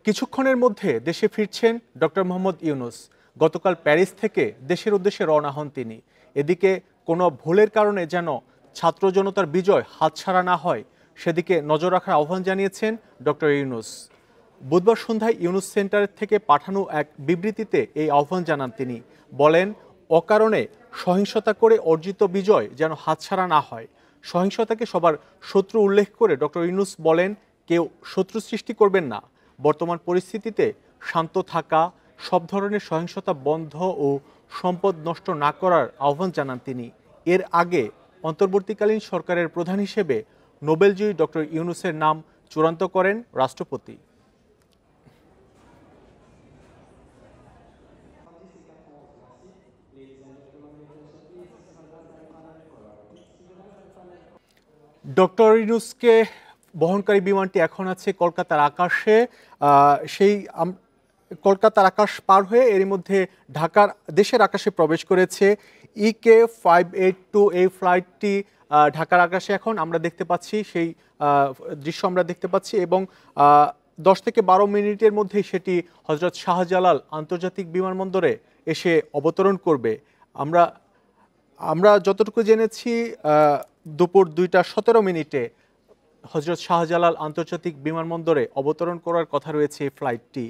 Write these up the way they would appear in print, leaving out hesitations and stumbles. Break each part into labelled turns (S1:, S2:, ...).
S1: কিছুক্ষণের মধ্যে দেশে ফিরছেন ডক্টর মোহাম্মদ ইউনূস। গতকাল প্যারিস থেকে দেশের উদ্দেশ্যে রওনা হন তিনি। এদিকে কোনো ভুলের কারণে যেন ছাত্র জনতার বিজয় হাতছাড়া না হয় সেদিকে নজর রাখার আহ্বান জানিয়েছেন ডক্টর ইউনূস। বুধবার সন্ধ্যায় ইউনূস সেন্টার থেকে পাঠানো এক বিবৃতিতে এই আহ্বান জানান তিনি। বলেন, অকারণে সহিংসতা করে অর্জিত বিজয় যেন হাতছাড়া না হয়। সহিংসতাকে সবার শত্রু উল্লেখ করে ডক্টর ইউনূস বলেন, কেউ শত্রু সৃষ্টি করবেন না। বর্তমান পরিস্থিতিতে শান্ত থাকা, সব ধরনের সহিংসতা বন্ধ ও সম্পদ নষ্ট না করার আহ্বান জানান তিনি। এর আগে অন্তর্বর্তীকালীন সরকারের প্রধান হিসেবে নোবেলজয়ী ডক্টর ইউনূসের নাম চূড়ান্ত করেন রাষ্ট্রপতি। ডক্টর ইউনূসকে বহনকারী বিমানটি এখন আছে কলকাতার আকাশে। সেই কলকাতার আকাশ পার হয়ে এরই মধ্যে দেশের আকাশে প্রবেশ করেছে EK582। এই ফ্লাইটটি ঢাকার আকাশে এখন আমরা দেখতে পাচ্ছি, সেই দৃশ্য আমরা দেখতে পাচ্ছি, এবং 10 থেকে 12 মিনিটের মধ্যেই সেটি হযরত শাহজালাল আন্তর্জাতিক বিমানবন্দরে এসে অবতরণ করবে। আমরা যতটুকু জেনেছি দুপুর 2টা 17 মিনিটে হযরত শাহজালাল আন্তর্জাতিক বিমানবন্দরে অবতরণ করার কথা রয়েছে এই ফ্লাইটটি।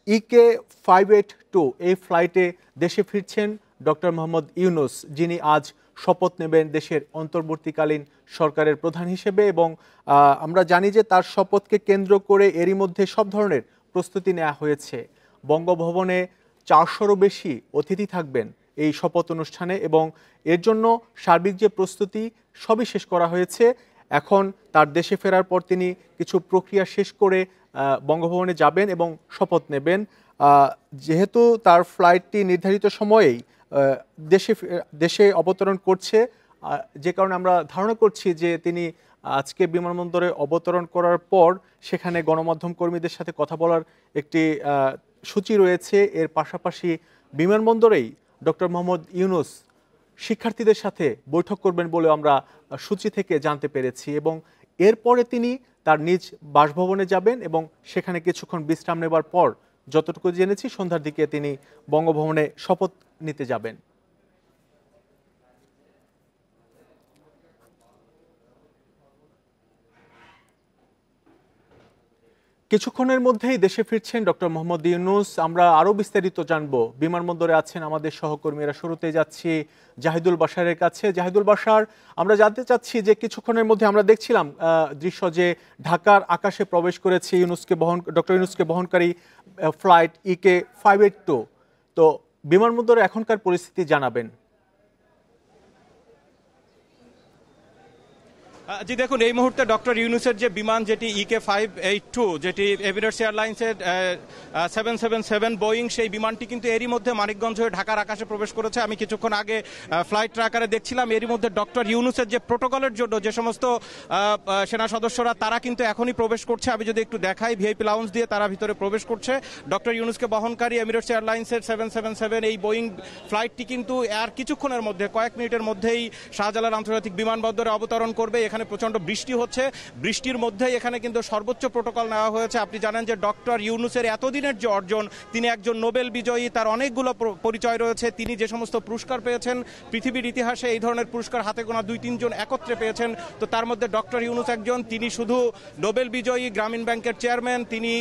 S1: EK582 এই ফ্লাইটে দেশে ফিরছেন ডক্টর মোহাম্মদ ইউনূস, যিনি আজ শপথ নেবেন দেশের অন্তর্বর্তীকালীন সরকারের প্রধান হিসেবে। এবং আমরা জানি যে তার শপথকে কেন্দ্র করে এরই মধ্যে সব ধরনের প্রস্তুতি নেওয়া হয়েছে। বঙ্গভবনে 400-রও বেশি অতিথি থাকবেন এই শপথ অনুষ্ঠানে, এবং এর জন্য সার্বিক যে প্রস্তুতি সবই শেষ করা হয়েছে। এখন তার দেশে ফেরার পর তিনি কিছু প্রক্রিয়া শেষ করে বঙ্গভবনে যাবেন এবং শপথ নেবেন। যেহেতু তার ফ্লাইটটি নির্ধারিত সময়েই দেশে অবতরণ করছে, যে কারণে আমরা ধারণা করছি যে তিনি আজকে বিমানবন্দরে অবতরণ করার পর সেখানে গণমাধ্যম কর্মীদের সাথে কথা বলার একটি সূচি রয়েছে। এর পাশাপাশি বিমানবন্দরেই ডক্টর মোহাম্মদ ইউনূস শিক্ষার্থীদের সাথে বৈঠক করবেন বলে আমরা সূচি থেকে জানতে পেরেছি, এবং এরপরে তিনি তার নিজ বাসভবনে যাবেন এবং সেখানে কিছুক্ষণ বিশ্রাম নেবার পর যতটুকু জেনেছি সন্ধ্যার দিকে তিনি বঙ্গভবনে শপথ নিতে যাবেন। কিছুক্ষণের মধ্যেই দেশে ফিরছেন ডক্টর মোহাম্মদ ইউনূস। আমরা আরও বিস্তারিত জানবো। বিমানবন্দরে আছেন আমাদের সহকর্মীরা। শুরুতে যাচ্ছি জাহিদুল বাশারের কাছে। জাহিদুল বাশার, আমরা জানতে চাচ্ছি যে কিছুক্ষণের মধ্যে আমরা দেখছিলাম দৃশ্য যে ঢাকার আকাশে প্রবেশ করেছে ডক্টর ইউনূসকে বহনকারী ফ্লাইট EK582। তো বিমানবন্দরে এখনকার পরিস্থিতি জানাবেন।
S2: জি দেখুন, এই মুহূর্তে ডক্টর ইউনূসের যে বিমান, যেটি EK582, যেটি এমিরেটস এয়ারলাইন্সের 777 বোয়িং, সেই বিমানটি কিন্তু এরই মধ্যে মানিকগঞ্জ হয়ে ঢাকার আকাশে প্রবেশ করেছে। আমি কিছুক্ষণ আগে ফ্লাইট ট্র্যাকারে দেখছিলাম, এরই মধ্যে ডক্টর ইউনূসের যে প্রোটোকলের জন্য যে সমস্ত সেনা সদস্যরা তারা কিন্তু এখনই প্রবেশ করছে। আমি যদি একটু দেখাই, ভিআইপি লাউঞ্জ দিয়ে তারা ভিতরে প্রবেশ করছে। ডক্টর ইউনূসকে বহনকারী এমিরেটস এয়ারলাইন্সের 777 এই বোয়িং ফ্লাইটটি কিন্তু আর কিছুক্ষণের মধ্যে, কয়েক মিনিটের মধ্যেই শাহজালাল আন্তর্জাতিক বিমানবন্দরে অবতরণ করবে। এখানে প্রচন্ড বৃষ্টি হচ্ছে, বৃষ্টির মধ্যেই এখানে কিন্তু সর্বোচ্চ প্রোটোকল নেওয়া হয়েছে। আপনি জানেন যে ডক্টর ইউনূসের এতদিনের যে অর্জন, তিনি একজন নোবেল বিজয়ী, তার অনেকগুলো পরিচয় রয়েছে। তিনি যে সমস্ত পুরস্কার পেয়েছেন পৃথিবীর ইতিহাসে, এই ধরনের পুরস্কার হাতে গোনা 2-3 জন একত্রে পেয়েছেন। তো তার মধ্যে ডক্টর ইউনূস একজন। তিনি শুধু নোবেল বিজয়ী, গ্রামীণ ব্যাংকের চেয়ারম্যান, তিনি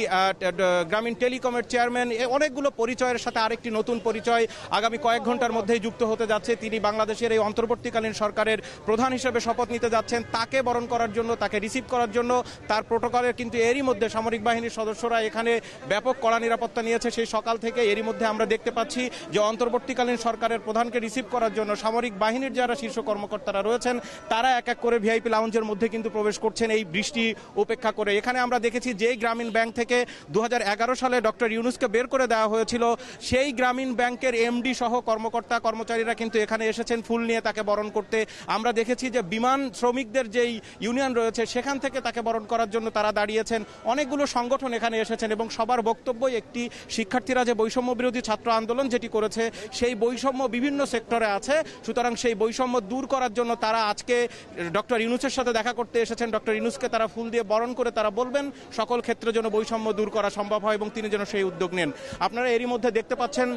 S2: গ্রামীণ টেলিকমের চেয়ারম্যান, অনেকগুলো পরিচয়ের সাথে আরেকটি নতুন পরিচয় আগামী কয়েক ঘন্টার মধ্যেই যুক্ত হতে যাচ্ছে। তিনি বাংলাদেশের এই অন্তর্বর্তীকালীন সরকারের প্রধান হিসেবে শপথ নিতে যাচ্ছেন। তাকে বরণ করার জন্য, তাকে রিসিভ করার জন্য তার প্রোটোকলের কিন্তু এরই মধ্যে সামরিক বাহিনীর সদস্যরা এখানে ব্যাপক কড়া নিরাপত্তা নিয়েছে সেই সকাল থেকে। এরই মধ্যে আমরা দেখতে পাচ্ছি যে অন্তর্বর্তীকালীন সরকারের প্রধানকে রিসিভ করার জন্য সামরিক বাহিনীর যারা শীর্ষ কর্মকর্তারা রয়েছেন তারা এক এক করে ভিআইপি লাউঞ্জের মধ্যে কিন্তু প্রবেশ করছেন এই বৃষ্টি উপেক্ষা করে। এখানে আমরা দেখেছি যে গ্রামীণ ব্যাংক থেকে 2011 সালে ডক্টর ইউনূসকে বের করে দেওয়া হয়েছিল, সেই গ্রামীণ ব্যাংকের এমডি সহ কর্মকর্তা কর্মচারীরা কিন্তু এখানে এসেছেন ফুল নিয়ে তাকে বরণ করতে। আমরা দেখেছি যে বিমান শ্রমিকদের যে যেই ইউনিয়ন রয়েছে সেখান থেকে তাকে বরণ করার জন্য তারা দাঁড়িয়েছেন। অনেকগুলো সংগঠন এখানে এসেছেন এবং সবার বক্তব্যই একটি, শিক্ষার্থীরা যে বৈষম্য বিরোধী ছাত্র আন্দোলন যেটি করেছে সেই বৈষম্য বিভিন্ন সেক্টরে আছে, সুতরাং সেই বৈষম্য দূর করার জন্য তারা আজকে ডক্টর ইউনূসের সাথে দেখা করতে এসেছেন। ডক্টর ইউনূসকে তারা ফুল দিয়ে বরণ করে তারা বলবেন সকল ক্ষেত্রে যেন বৈষম্য দূর করা সম্ভব হয় এবং তিনি যেন সেই উদ্যোগ নেন। আপনারা এরই মধ্যে দেখতে পাচ্ছেন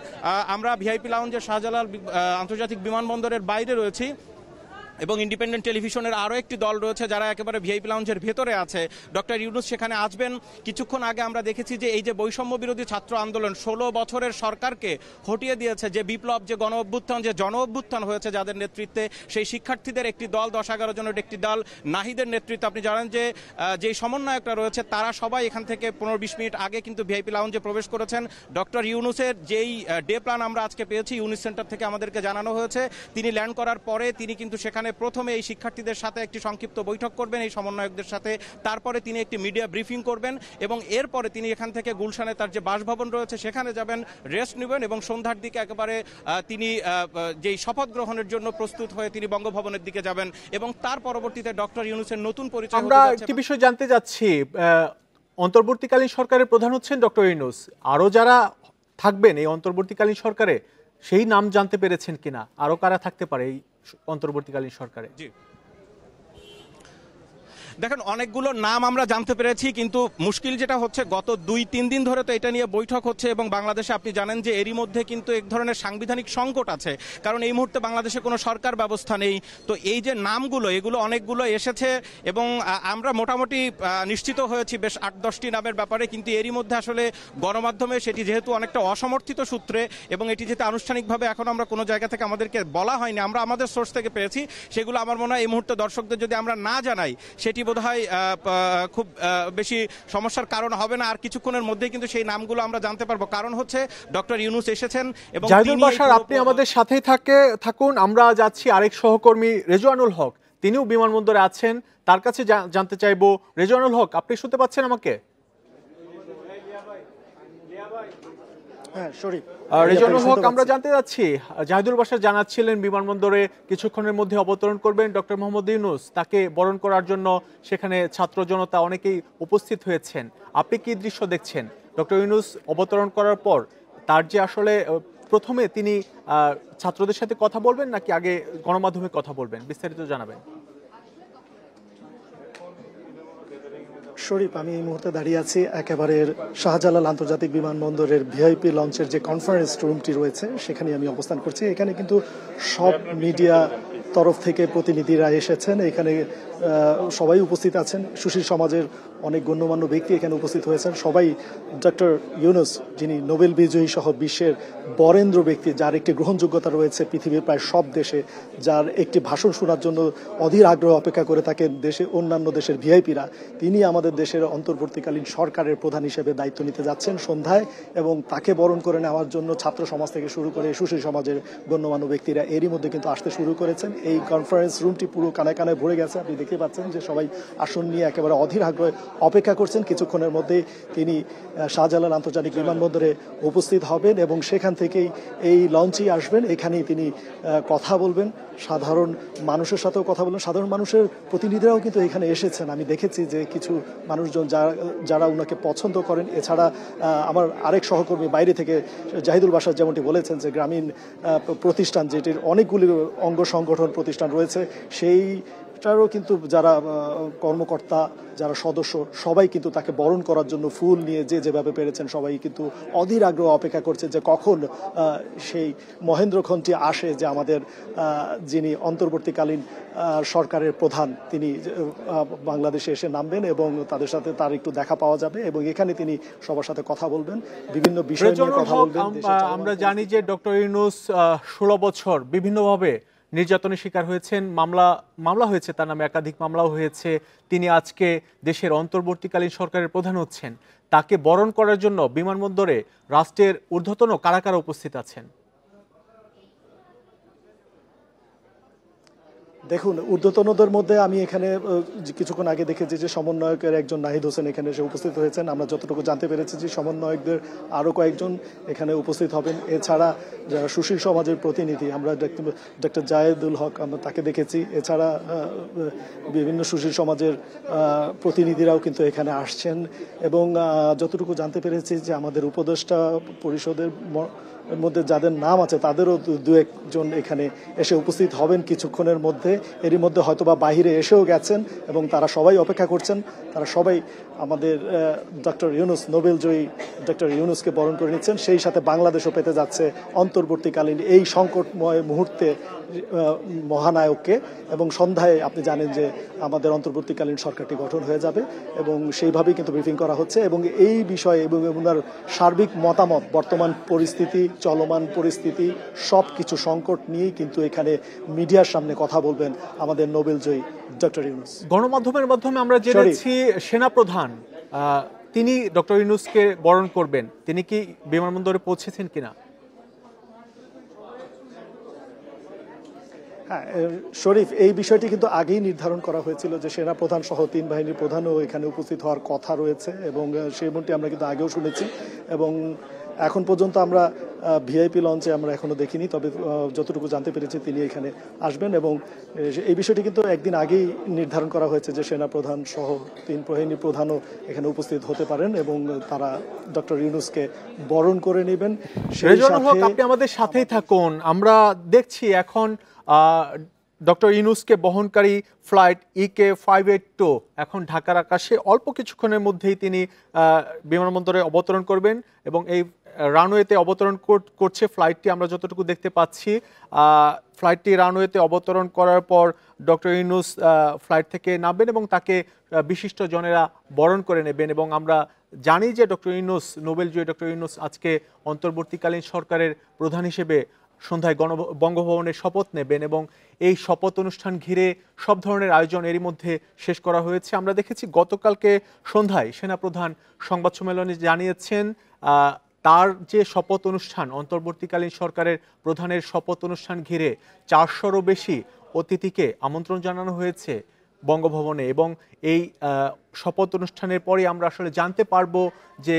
S2: আমরা ভিআইপি লাউঞ্জের শাহজালাল আন্তর্জাতিক বিমানবন্দরের বাইরে রয়েছি এবং ইন্ডিপেন্ডেন্ট টেলিভিশনের আরও একটি দল রয়েছে যারা একেবারে ভিআইপি লাউঞ্জের ভেতরে আছে। ডক্টর ইউনূস সেখানে আসবেন। কিছুক্ষণ আগে আমরা দেখেছি যে এই যে বৈষম্য বিরোধী ছাত্র আন্দোলন 16 বছরের সরকারকে হটিয়ে দিয়েছে, যে বিপ্লব, যে গণ অভ্যুত্থান, যে জন অভ্যুত্থান হয়েছে যাদের নেতৃত্বে, সেই শিক্ষার্থীদের একটি দল, 10-11 জনের একটি দল, নাহিদের নেতৃত্বে। আপনি জানেন যে যেই সমন্বয়করা রয়েছে তারা সবাই এখান থেকে 15-20 মিনিট আগে কিন্তু ভিআইপি লাউঞ্জে প্রবেশ করেছেন। ডক্টর ইউনূসের যেই ডে প্ল্যান আমরা আজকে পেয়েছি ইউনিস সেন্টার থেকে আমাদেরকে জানানো হয়েছে, তিনি ল্যান্ড করার পরে তিনি কিন্তু সেখানে প্রথমে এই শিক্ষার্থীদের সাথে একটি সংক্ষিপ্ত বৈঠক করবেন এই সমন্বয়কদের সাথে, তারপরে তিনি একটি মিডিয়া ব্রিফিং করবেন এবং এরপরে তিনি এখান থেকে গুলশানে তার যে বাসভবন রয়েছে সেখানে যাবেন, রেস্ট নেবেন এবং সন্ধ্যার দিকে একেবারে তিনি যেই শপথ গ্রহণের জন্য প্রস্তুত হয়ে তিনি বঙ্গভবনের দিকে যাবেন এবং তার পরবর্তীতে ডক্টর ইউনূসের নতুন পরিচয়।
S1: আমরা একটি বিষয় জানতে যাচ্ছি, অন্তর্বর্তীকালীন সরকারের প্রধান হচ্ছেন ডক্টর ইউনূস, আরো যারা থাকবেন এই অন্তর্বর্তীকালীন সরকারে সেই নাম জানতে পেরেছেন কিনা, আরো কারা থাকতে পারে এই অন্তর্বর্তীকালীন সরকারে?
S2: জি, দেখেন অনেকগুলো নাম আমরা জানতে পেরেছি, কিন্তু মুশকিল যেটা হচ্ছে গত 2-3 দিন ধরে তো এটা নিয়ে বৈঠক হচ্ছে এবং বাংলাদেশে আপনি জানেন যে এরই মধ্যে কিন্তু এক ধরনের সাংবিধানিক সংকট আছে, কারণ এই মুহূর্তে বাংলাদেশে কোনো সরকার ব্যবস্থা নেই। তো এই যে নামগুলো এগুলো অনেকগুলো এসেছে এবং আমরা মোটামুটি নিশ্চিত হয়েছি বেশ 8-10টি নামের ব্যাপারে, কিন্তু এরই মধ্যে আসলে গণমাধ্যমে সেটি যেহেতু অনেকটা অসমর্থিত সূত্রে এবং এটি যেহেতু আনুষ্ঠানিকভাবে এখন আমরা কোনো জায়গা থেকে আমাদেরকে বলা হয়নি, আমরা আমাদের সোর্স থেকে পেয়েছি, সেগুলো আমার মনে হয় এই মুহূর্তে দর্শকদের যদি আমরা না জানাই সেটি বোধহয় খুব বেশি সমস্যার কারণ হবে না। আর কিছুক্ষণের মধ্যেই কিন্তু সেই নামগুলো আমরা জানতে পারবো, কারণ হচ্ছে ডক্টর ইউনূস এসেছেন এবং
S1: জাহিদুল বাশার আপনি আমাদের সাথেই থাকুন। আমরা যাচ্ছি আরেক সহকর্মী রেজওয়ানুল হক, তিনিও বিমানবন্দরে আছেন, তার কাছে জানতে চাইবো। রেজওয়ানুল হক, আপনি শুনতে পাচ্ছেন আমাকে? রেজওয়ানুল হক, আমরা জানতে যাচ্ছি জাহিদুল বাশার জানাচ্ছিলেন বিমানবন্দরে কিছুক্ষণের মধ্যে অবতরণ করবেন ডক্টর মোহাম্মদ ইউনূস, তাকে বরণ করার জন্য সেখানে ছাত্র জনতা অনেকেই উপস্থিত হয়েছেন। আপনি কি দৃশ্য দেখছেন ডক্টর ইউনূস অবতরণ করার পর? তার যে আসলে প্রথমে তিনি ছাত্রদের সাথে কথা বলবেন নাকি আগে গণমাধ্যমে কথা বলবেন, বিস্তারিত জানাবেন।
S3: শরীফ, আমি এই মুহূর্তে দাঁড়িয়ে আছি একেবারে শাহজালাল আন্তর্জাতিক বিমানবন্দরের ভিআইপি লঞ্চের যে কনফারেন্স রুমটি রয়েছে সেখানে আমি অবস্থান করছি। এখানে কিন্তু সব মিডিয়া তরফ থেকে প্রতিনিধিরা এসেছেন, এখানে সবাই উপস্থিত আছেন, সুশীল সমাজের অনেক গণ্যমান্য ব্যক্তি এখানে উপস্থিত হয়েছেন। সবাই ডক্টর ইউনূস, যিনি নোবেল বিজয়ী সহ বিশ্বের বরেন্দ্র ব্যক্তি, যার একটি গ্রহণযোগ্যতা রয়েছে পৃথিবীর প্রায় সব দেশে, যার একটি ভাষণ শোনার জন্য অধীর আগ্রহ অপেক্ষা করে থাকেন দেশে অন্যান্য দেশের ভিআইপিরা, তিনি আমাদের দেশের অন্তর্বর্তীকালীন সরকারের প্রধান হিসেবে দায়িত্ব নিতে যাচ্ছেন সন্ধ্যায় এবং তাকে বরণ করে নেওয়ার জন্য ছাত্র সমাজ থেকে শুরু করে সুশীল সমাজের গণ্যমান্য ব্যক্তিরা এরই মধ্যে কিন্তু আসতে শুরু করেছেন। এই কনফারেন্স রুমটি পুরো কানায় কানায় ভরে গেছে, আপনি দেখতে পাচ্ছেন যে সবাই আসন নিয়ে একেবারে অধীর আগ্রহে অপেক্ষা করছেন। কিছুক্ষণের মধ্যেই তিনি শাহজালাল আন্তর্জাতিক বিমানবন্দরে উপস্থিত হবেন এবং সেখান থেকেই এই লঞ্চেই আসবেন, এখানেই তিনি কথা বলবেন, সাধারণ মানুষের সাথেও কথা বলবেন। সাধারণ মানুষের প্রতিনিধিরাও কিন্তু এখানে এসেছেন, আমি দেখেছি যে কিছু মানুষজন যারা ওনাকে পছন্দ করেন। এছাড়া আমার আরেক সহকর্মী বাইরে থেকে জাহিদুল বাশার যেমনটি বলেছেন যে গ্রামীণ প্রতিষ্ঠান, যেটির অনেকগুলি অঙ্গ সংগঠন প্রতিষ্ঠান রয়েছে, সেইটারও কিন্তু যারা কর্মকর্তা, যারা সদস্য, সবাই কিন্তু তাকে বরণ করার জন্য ফুল নিয়ে যে যেভাবে পেরেছেন সবাই কিন্তু অধীর আগ্রহ অপেক্ষা করছে যে কখন সেই মহেন্দ্রক্ষণটি আসে যে আমাদের যিনি অন্তর্বর্তীকালীন সরকারের প্রধান তিনি বাংলাদেশে এসে নামবেন এবং তাদের সাথে তার একটু দেখা পাওয়া যাবে এবং এখানে তিনি সবার সাথে কথা বলবেন, বিভিন্ন বিষয় নিয়ে কথা বলবেন।
S1: আমরা জানি যে ডক্টর ইউনূস 16 বছর বিভিন্নভাবে নির্যাতনের শিকার হয়েছেন, মামলা হয়েছে তার নামে, একাধিক মামলাও হয়েছে। তিনি আজকে দেশের অন্তর্বর্তীকালীন সরকারের প্রধান হচ্ছেন, তাকে বরণ করার জন্য বিমানবন্দরে রাষ্ট্রের ঊর্ধ্বতন কারা কারা উপস্থিত আছেন?
S3: দেখুন, ঊর্ধ্বতনদের মধ্যে আমি এখানে কিছুক্ষণ আগে দেখেছি যে সমন্বয়কের একজন নাহিদ হোসেন এখানে এসে উপস্থিত হয়েছেন। আমরা যতটুকু জানতে পেরেছি যে সমন্বয়কদের আরও কয়েকজন এখানে উপস্থিত হবেন। এছাড়া যারা সুশীল সমাজের প্রতিনিধি, আমরা ডক্টর জায়েদুল হক আমরা তাকে দেখেছি। এছাড়া বিভিন্ন সুশীল সমাজের প্রতিনিধিরাও কিন্তু এখানে আসছেন এবং যতটুকু জানতে পেরেছি যে আমাদের উপদেষ্টা পরিষদের মধ্যে যাদের নাম আছে তাদেরও দু একজন এখানে এসে উপস্থিত হবেন কিছুক্ষণের মধ্যে। এরই মধ্যে হয়তোবা বাহিরে এসেও গেছেন এবং তারা সবাই অপেক্ষা করছেন। তারা সবাই আমাদের ডক্টর ইউনূস, নোবেলজয়ী ডক্টর ইউনূসকে বরণ করে নিচ্ছেন। সেই সাথে বাংলাদেশও পেতে যাচ্ছে অন্তর্বর্তীকালীন এই সংকটময় মুহূর্তে মহানায়ককে। এবং সন্ধ্যায় আপনি জানেন যে আমাদের অন্তর্বর্তীকালীন সরকারটি গঠন হয়ে যাবে এবং সেইভাবেই কিন্তু ব্রিফিং করা হচ্ছে এবং এই বিষয়ে এবং ওনার সার্বিক মতামত, বর্তমান পরিস্থিতি, চলমান পরিস্থিতি সব কিছু সংকট নিয়েই কিন্তু এখানে মিডিয়ার সামনে কথা বলবেন আমাদের নোবেলজয়ী ডক্টর ইউনূস।
S1: গণমাধ্যমের মাধ্যমে আমরা জেনেছি সেনাপ্রধান তিনি ডক্টর ইউনূসকে বরণ করবেন। তিনি কি বিমানবন্দরে পৌঁছেছেন কিনা?
S3: হ্যাঁ শরীফ, এই বিষয়টি কিন্তু আগেই নির্ধারণ করা হয়েছিল যে সেনাপ্রধান সহ 3 বাহিনীর প্রধানও এখানে উপস্থিত হওয়ার কথা রয়েছে এবং সেমনটি আমরা কিন্তু আগেও শুনেছি এবং এখন পর্যন্ত আমরা ভিআইপি লঞ্চে আমরা এখনো দেখিনি, তবে যতটুকু জানতে পেরেছি তিনি এখানে আসবেন এবং এই বিষয়টি কিন্তু একদিন আগেই নির্ধারণ করা হয়েছে যে সেনাপ্রধান সহ 3 বাহিনীর প্রধানও এখানে উপস্থিত হতে পারেন এবং তারা ডক্টর ইউনূসকে বরণ করে নেবেন।
S1: আপনি আমাদের সাথেই থাকুন। আমরা দেখছি এখন ডক্টর ইউনূসকে বহনকারী ফ্লাইট EK-582 এখন ঢাকার আকাশে অল্প কিছুক্ষণের মধ্যেই তিনি বিমানবন্দরে অবতরণ করবেন এবং এই রানওয়েতে অবতরণ করছে ফ্লাইটটি। আমরা যতটুকু দেখতে পাচ্ছি ফ্লাইটটি রানওয়েতে অবতরণ করার পর ডক্টর ইউনূস ফ্লাইট থেকে নামবেন এবং তাকে বিশিষ্ট জনেরা বরণ করে নেবেন এবং আমরা জানি যে ডক্টর ইউনূস, নোবেলজয়ী ডক্টর ইউনূস আজকে অন্তর্বর্তীকালীন সরকারের প্রধান হিসেবে সন্ধ্যায় বঙ্গভবনে শপথ নেবেন এবং এই শপথ অনুষ্ঠান ঘিরে সব ধরনের আয়োজন এরই মধ্যে শেষ করা হয়েছে। আমরা দেখেছি গতকালকে সন্ধ্যায় সেনাপ্রধান সংবাদ সম্মেলনে জানিয়েছেন তার যে শপথ অনুষ্ঠান, অন্তর্বর্তীকালীন সরকারের প্রধানের শপথ অনুষ্ঠান ঘিরে 400-রও বেশি অতিথিকে আমন্ত্রণ জানানো হয়েছে বঙ্গভবনে এবং এই শপথ অনুষ্ঠানের পরে আমরা আসলে জানতে পারবো যে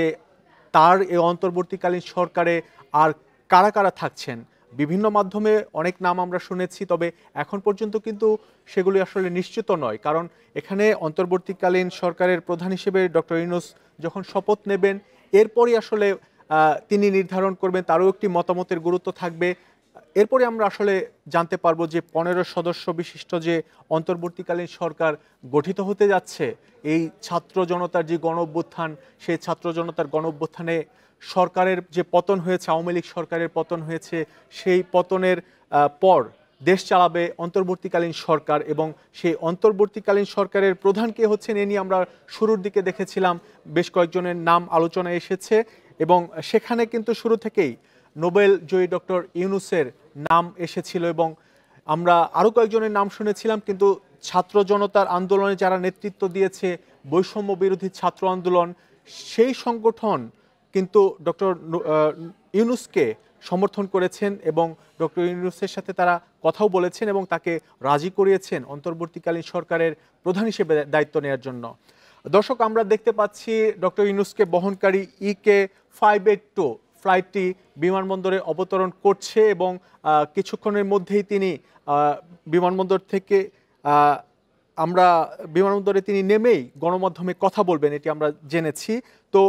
S1: তার এই অন্তর্বর্তীকালীন সরকারে আর কারা কারা থাকছেন। বিভিন্ন মাধ্যমে অনেক নাম আমরা শুনেছি, তবে এখন পর্যন্ত কিন্তু সেগুলি আসলে নিশ্চিত নয়, কারণ এখানে অন্তর্বর্তীকালীন সরকারের প্রধান হিসেবে ডক্টর ইউনূস যখন শপথ নেবেন এরপরই আসলে তিনি নির্ধারণ করবেন, তারও একটি মতামতের গুরুত্ব থাকবে। এরপরে আমরা আসলে জানতে পারবো যে 15 সদস্য বিশিষ্ট যে অন্তর্বর্তীকালীন সরকার গঠিত হতে যাচ্ছে, এই ছাত্র জনতার যে গণ অভ্যুত্থান, সেই ছাত্র জনতার গণ অভ্যুত্থানে সরকারের যে পতন হয়েছে, আওয়ামী লীগ সরকারের পতন হয়েছে, সেই পতনের পর দেশ চালাবে অন্তর্বর্তীকালীন সরকার এবং সেই অন্তর্বর্তীকালীন সরকারের প্রধান কে হচ্ছেন এ নিয়ে আমরা শুরুর দিকে দেখেছিলাম বেশ কয়েকজনের নাম আলোচনায় এসেছে এবং সেখানে কিন্তু শুরু থেকেই নোবেলজয়ী ডক্টর ইউনূসের নাম এসেছিল এবং আমরা আরও কয়েকজনের নাম শুনেছিলাম, কিন্তু ছাত্র জনতার আন্দোলনে যারা নেতৃত্ব দিয়েছে, বৈষম্য বিরোধী ছাত্র আন্দোলন, সেই সংগঠন কিন্তু ডক্টর ইউনূসকে সমর্থন করেছেন এবং ডক্টর ইউনূসের সাথে তারা কথাও বলেছেন এবং তাকে রাজি করিয়েছেন অন্তর্বর্তীকালীন সরকারের প্রধান হিসেবে দায়িত্ব নেওয়ার জন্য। দর্শক, আমরা দেখতে পাচ্ছি ডক্টর ইউনূসকে বহনকারী EK-582 ফ্লাইটটি বিমানবন্দরে অবতরণ করছে এবং কিছুক্ষণের মধ্যেই তিনি বিমানবন্দর থেকে বিমানবন্দরে তিনি নেমেই গণমাধ্যমে কথা বলবেন, এটি আমরা জেনেছি। তো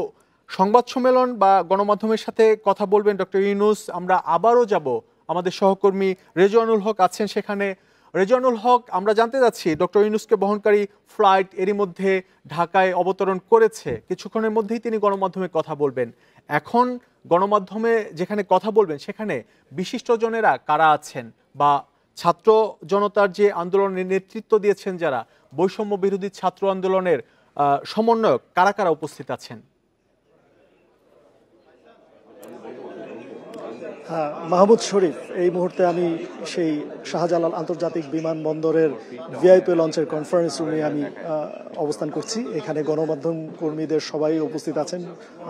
S1: সংবাদ সম্মেলন বা গণমাধ্যমের সাথে কথা বলবেন ডক্টর ইউনূস। আমরা আবারও যাব, আমাদের সহকর্মী রেজওয়ানুল হক আছেন সেখানে। রেজওয়ানুল হক, আমরা জানতে যাচ্ছি ডক্টর ইউনূসকে বহনকারী ফ্লাইট এরই মধ্যে ঢাকায় অবতরণ করেছে, কিছুক্ষণের মধ্যেই তিনি গণমাধ্যমে কথা বলবেন। এখন গণমাধ্যমে যেখানে কথা বলবেন সেখানে বিশিষ্টজনেরা কারা আছেন বা ছাত্র জনতার যে আন্দোলনের নেতৃত্ব দিয়েছেন যারা, বৈষম্য বিরোধী ছাত্র আন্দোলনের সমন্বয়ক কারা কারা উপস্থিত আছেন?
S3: হ্যাঁ, মাহমুদ শরীফ, এই মুহূর্তে আমি সেই শাহজালাল আন্তর্জাতিক বিমানবন্দরের ভিআইপি লঞ্চের কনফারেন্স রুমে আমি অবস্থান করছি। এখানে গণমাধ্যম কর্মীদের সবাই উপস্থিত আছেন।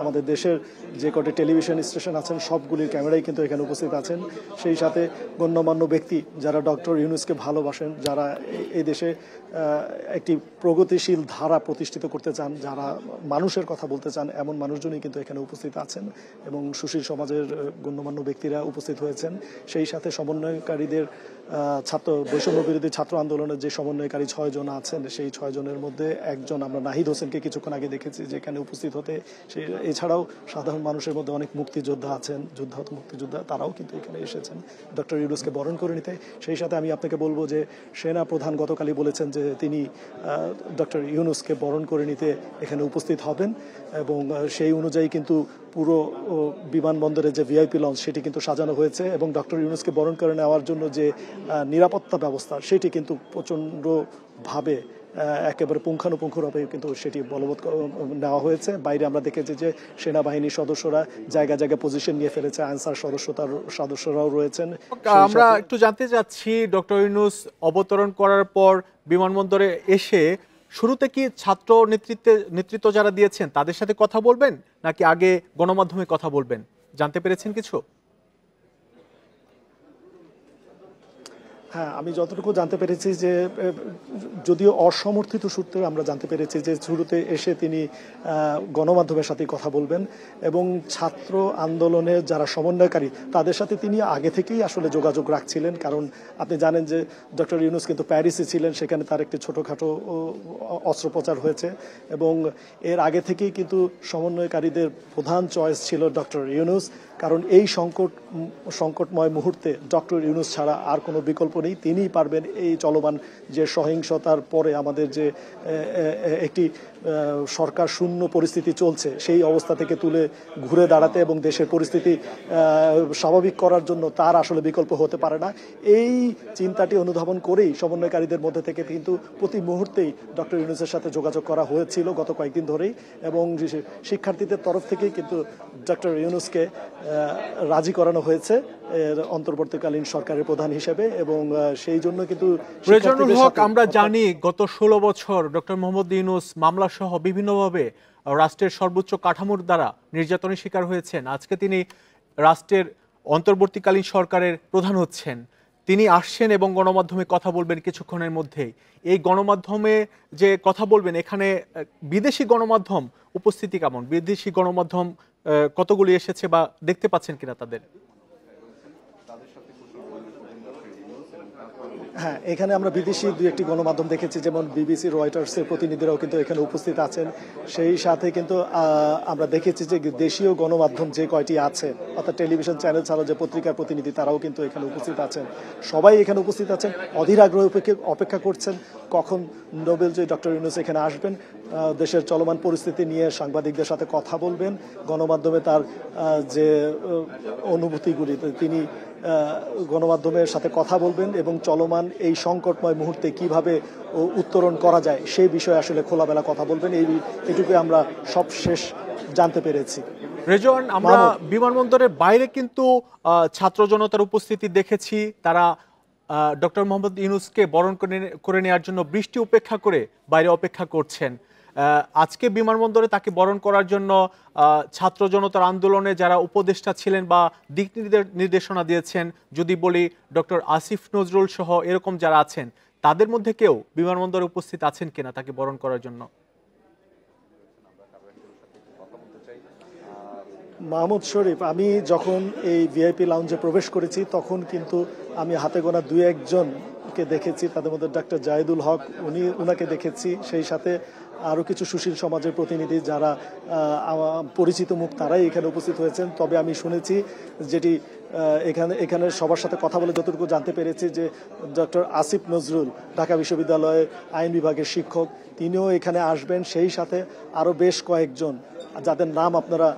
S3: আমাদের দেশের যে কটি টেলিভিশন স্টেশন আছেন সবগুলির ক্যামেরাই কিন্তু এখানে উপস্থিত আছেন। সেই সাথে গণ্যমান্য ব্যক্তি যারা ডক্টর ইউনূসকে ভালোবাসেন, যারা এই দেশে একটি প্রগতিশীল ধারা প্রতিষ্ঠিত করতে চান, যারা মানুষের কথা বলতে চান, এমন মানুষজনই কিন্তু এখানে উপস্থিত আছেন এবং সুশীল সমাজের গণ্যমান্য ব্যক্তিরা উপস্থিত হয়েছেন। সেই সাথে সমন্বয়কারীদের বৈষম্য বিরোধী ছাত্র আন্দোলনের যে সমন্বয়কারী 6 জন আছেন, সেই 6 জনের মধ্যে একজন আমরা নাহিদ হোসেনকে কিছুক্ষণ আগে দেখেছি যেখানে উপস্থিত হতে। এছাড়াও সাধারণ মানুষের মধ্যে অনেক মুক্তিযোদ্ধা আছেন, যুদ্ধাহত মুক্তিযোদ্ধা, তারাও কিন্তু এখানে এসেছেন ডক্টর ইউনূসকে বরণ করে নিতে। সেই সাথে আমি আপনাকে বলবো যে সেনা প্রধান গতকালই বলেছেন যে তিনি ডক্টর ইউনূসকে বরণ করে নিতে এখানে উপস্থিত হবেন এবং সেই অনুযায়ী কিন্তু পুরো বিমানবন্দরের যে ভিআইপি লঞ্চ সেটি কিন্তু সাজানো হয়েছে এবং ডক্টর ইউনূসকে বরণ করে নেওয়ার জন্য যে নিরাপত্তা ব্যবস্থা সেটি কিন্তু প্রচণ্ডভাবে একেবারে পুঙ্খানুপুঙ্খভাবে কিন্তু সেটি বলবৎ নেওয়া হয়েছে। বাইরে আমরা দেখেছি যে সেনাবাহিনীর সদস্যরা জায়গায় জায়গায় পজিশন নিয়ে ফেলেছে, আনসার সদস্যরাও রয়েছেন।
S1: আমরা একটু জানতে চাচ্ছি, ডক্টর ইউনূস অবতরণ করার পর বিমানবন্দরে এসে শুরুতে কি ছাত্র নেতৃত্ব যারা দিয়েছেন তাদের সাথে কথা বলবেন নাকি আগে গণমাধ্যমে কথা বলবেন, জানতে পেরেছেন কিছু?
S3: হ্যাঁ, আমি যতটুকু জানতে পেরেছি যে যদিও অসমর্থিত সূত্রে আমরা জানতে পেরেছি যে শুরুতে এসে তিনি গণমাধ্যমের সাথে কথা বলবেন এবং ছাত্র আন্দোলনের যারা সমন্বয়কারী তাদের সাথে তিনি আগে থেকেই আসলে যোগাযোগ রাখছিলেন। কারণ আপনি জানেন যে ডক্টর ইউনূস কিন্তু প্যারিসে ছিলেন, সেখানে তার একটি ছোটোখাটো অস্ত্রোপচার হয়েছে এবং এর আগে থেকেই কিন্তু সমন্বয়কারীদের প্রধান চয়েস ছিল ডক্টর ইউনূস। কারণ এই সংকটময় মুহূর্তে ডক্টর ইউনূস ছাড়া আর কোনো বিকল্প নেই। তিনিই পারবেন এই চলমান যে সহিংসতার পরে আমাদের যে একটি সরকার শূন্য পরিস্থিতি চলছে সেই অবস্থা থেকে তুলে ঘুরে দাঁড়াতে এবং দেশের পরিস্থিতি স্বাভাবিক করার জন্য তার আসলে বিকল্প হতে পারে না। এই চিন্তাটি অনুধাবন করেই সমন্বয়কারীদের মধ্যে থেকে কিন্তু প্রতি মুহূর্তেই ডক্টর ইউনূসের সাথে যোগাযোগ করা হয়েছিল গত কয়েকদিন ধরেই এবং শিক্ষার্থীদের তরফ থেকেই কিন্তু ডক্টর ইউনূসকে রাজি করানো হয়েছে অন্তর্বর্তীকালীন সরকারের প্রধান হিসেবে এবং সেই জন্য কিন্তু
S1: রেজানুল হক, আমরা জানি গত 16 বছর ডক্টর মোহাম্মদ ইউনূস মামলা সহ বিভিন্নভাবে রাষ্ট্রের সর্বোচ্চ কাঠামোর দ্বারা নির্যাতনের শিকার হয়েছেন। আজকে তিনি রাষ্ট্রের অন্তর্বর্তীকালীন সরকারের প্রধান হচ্ছেন, তিনি আসছেন এবং গণমাধ্যমে কথা বলবেন কিছুক্ষণের মধ্যেই। এই গণমাধ্যমে যে কথা বলবেন, এখানে বিদেশি গণমাধ্যম উপস্থিতি কেমন? বিদেশি গণমাধ্যম কতগুলি এসেছে বা দেখতে পাচ্ছেন কিনা তাদের?
S3: হ্যাঁ, এখানে আমরা বিদেশি দুই একটি গণমাধ্যম দেখেছি, যেমন বিবিসি, রয়টার্সের প্রতিনিধিরাও কিন্তু এখানে উপস্থিত আছেন। সেই সাথে কিন্তু আমরা দেখেছি যে দেশীয় গণমাধ্যম যে কয়টি আছে অর্থাৎ টেলিভিশন চ্যানেল ছাড়াও যে পত্রিকার প্রতিনিধি তারাও কিন্তু এখানে উপস্থিত আছেন। সবাই এখানে উপস্থিত আছেন, অধীর আগ্রহে অপেক্ষা করছেন কখন নোবেল জয়ী ডক্টর ইউনূস এখানে আসবেন, দেশের চলমান পরিস্থিতি নিয়ে সাংবাদিকদের সাথে কথা বলবেন, গণমাধ্যমে তার যে অনুভূতিগুলি তিনি গণমাধ্যমের সাথে কথা বলবেন এবং চলমান এই সংকটময় মুহূর্তে কিভাবে উত্তরণ করা যায় সেই বিষয়ে আসলে খোলামেলা কথা বলবেন। এইটুকু আমরা সব শেষ জানতে পেরেছি।
S1: রেজওয়ান, আমরা বিমানবন্দরের বাইরে কিন্তু ছাত্র জনতার উপস্থিতি দেখেছি। তারা ডক্টর মোহাম্মদ ইউনূসকে বরণ করে নেওয়ার জন্য বৃষ্টি উপেক্ষা করে বাইরে অপেক্ষা করছেন। আজকে বিমানবন্দরে তাকে বরণ করার জন্য ছাত্র জনতার আন্দোলনে যারা উপদেষ্টা ছিলেন বা দিক নির্দেশনা দিয়েছেন, যদি বলি ডক্টর আসিফ নজরুল সহ এরকম যারা আছেন, তাদের মধ্যে কেউ বিমানবন্দরে উপস্থিত আছেন কিনা তাকে বরণ করার জন্য?
S3: মাহমুদ শরীফ, আমি যখন এই ভিআইপি লাউঞ্জে প্রবেশ করেছি তখন কিন্তু আমি হাতে গোনা 2-1 জনকে দেখেছি। তাদের মধ্যে ডাক্তার জাহিদুল হক, উনাকে দেখেছি। সেই সাথে আরও কিছু সুশীল সমাজের প্রতিনিধি যারা পরিচিত মুখ তারাই এখানে উপস্থিত হয়েছেন। তবে আমি শুনেছি যেটি এখানে সবার সাথে কথা বলে যতটুকু জানতে পেরেছি যে ডক্টর আসিফ নজরুল ঢাকা বিশ্ববিদ্যালয়ের আইন বিভাগের শিক্ষক, তিনিও এখানে আসবেন। সেই সাথে আরও বেশ কয়েকজন যাদের নাম আপনারা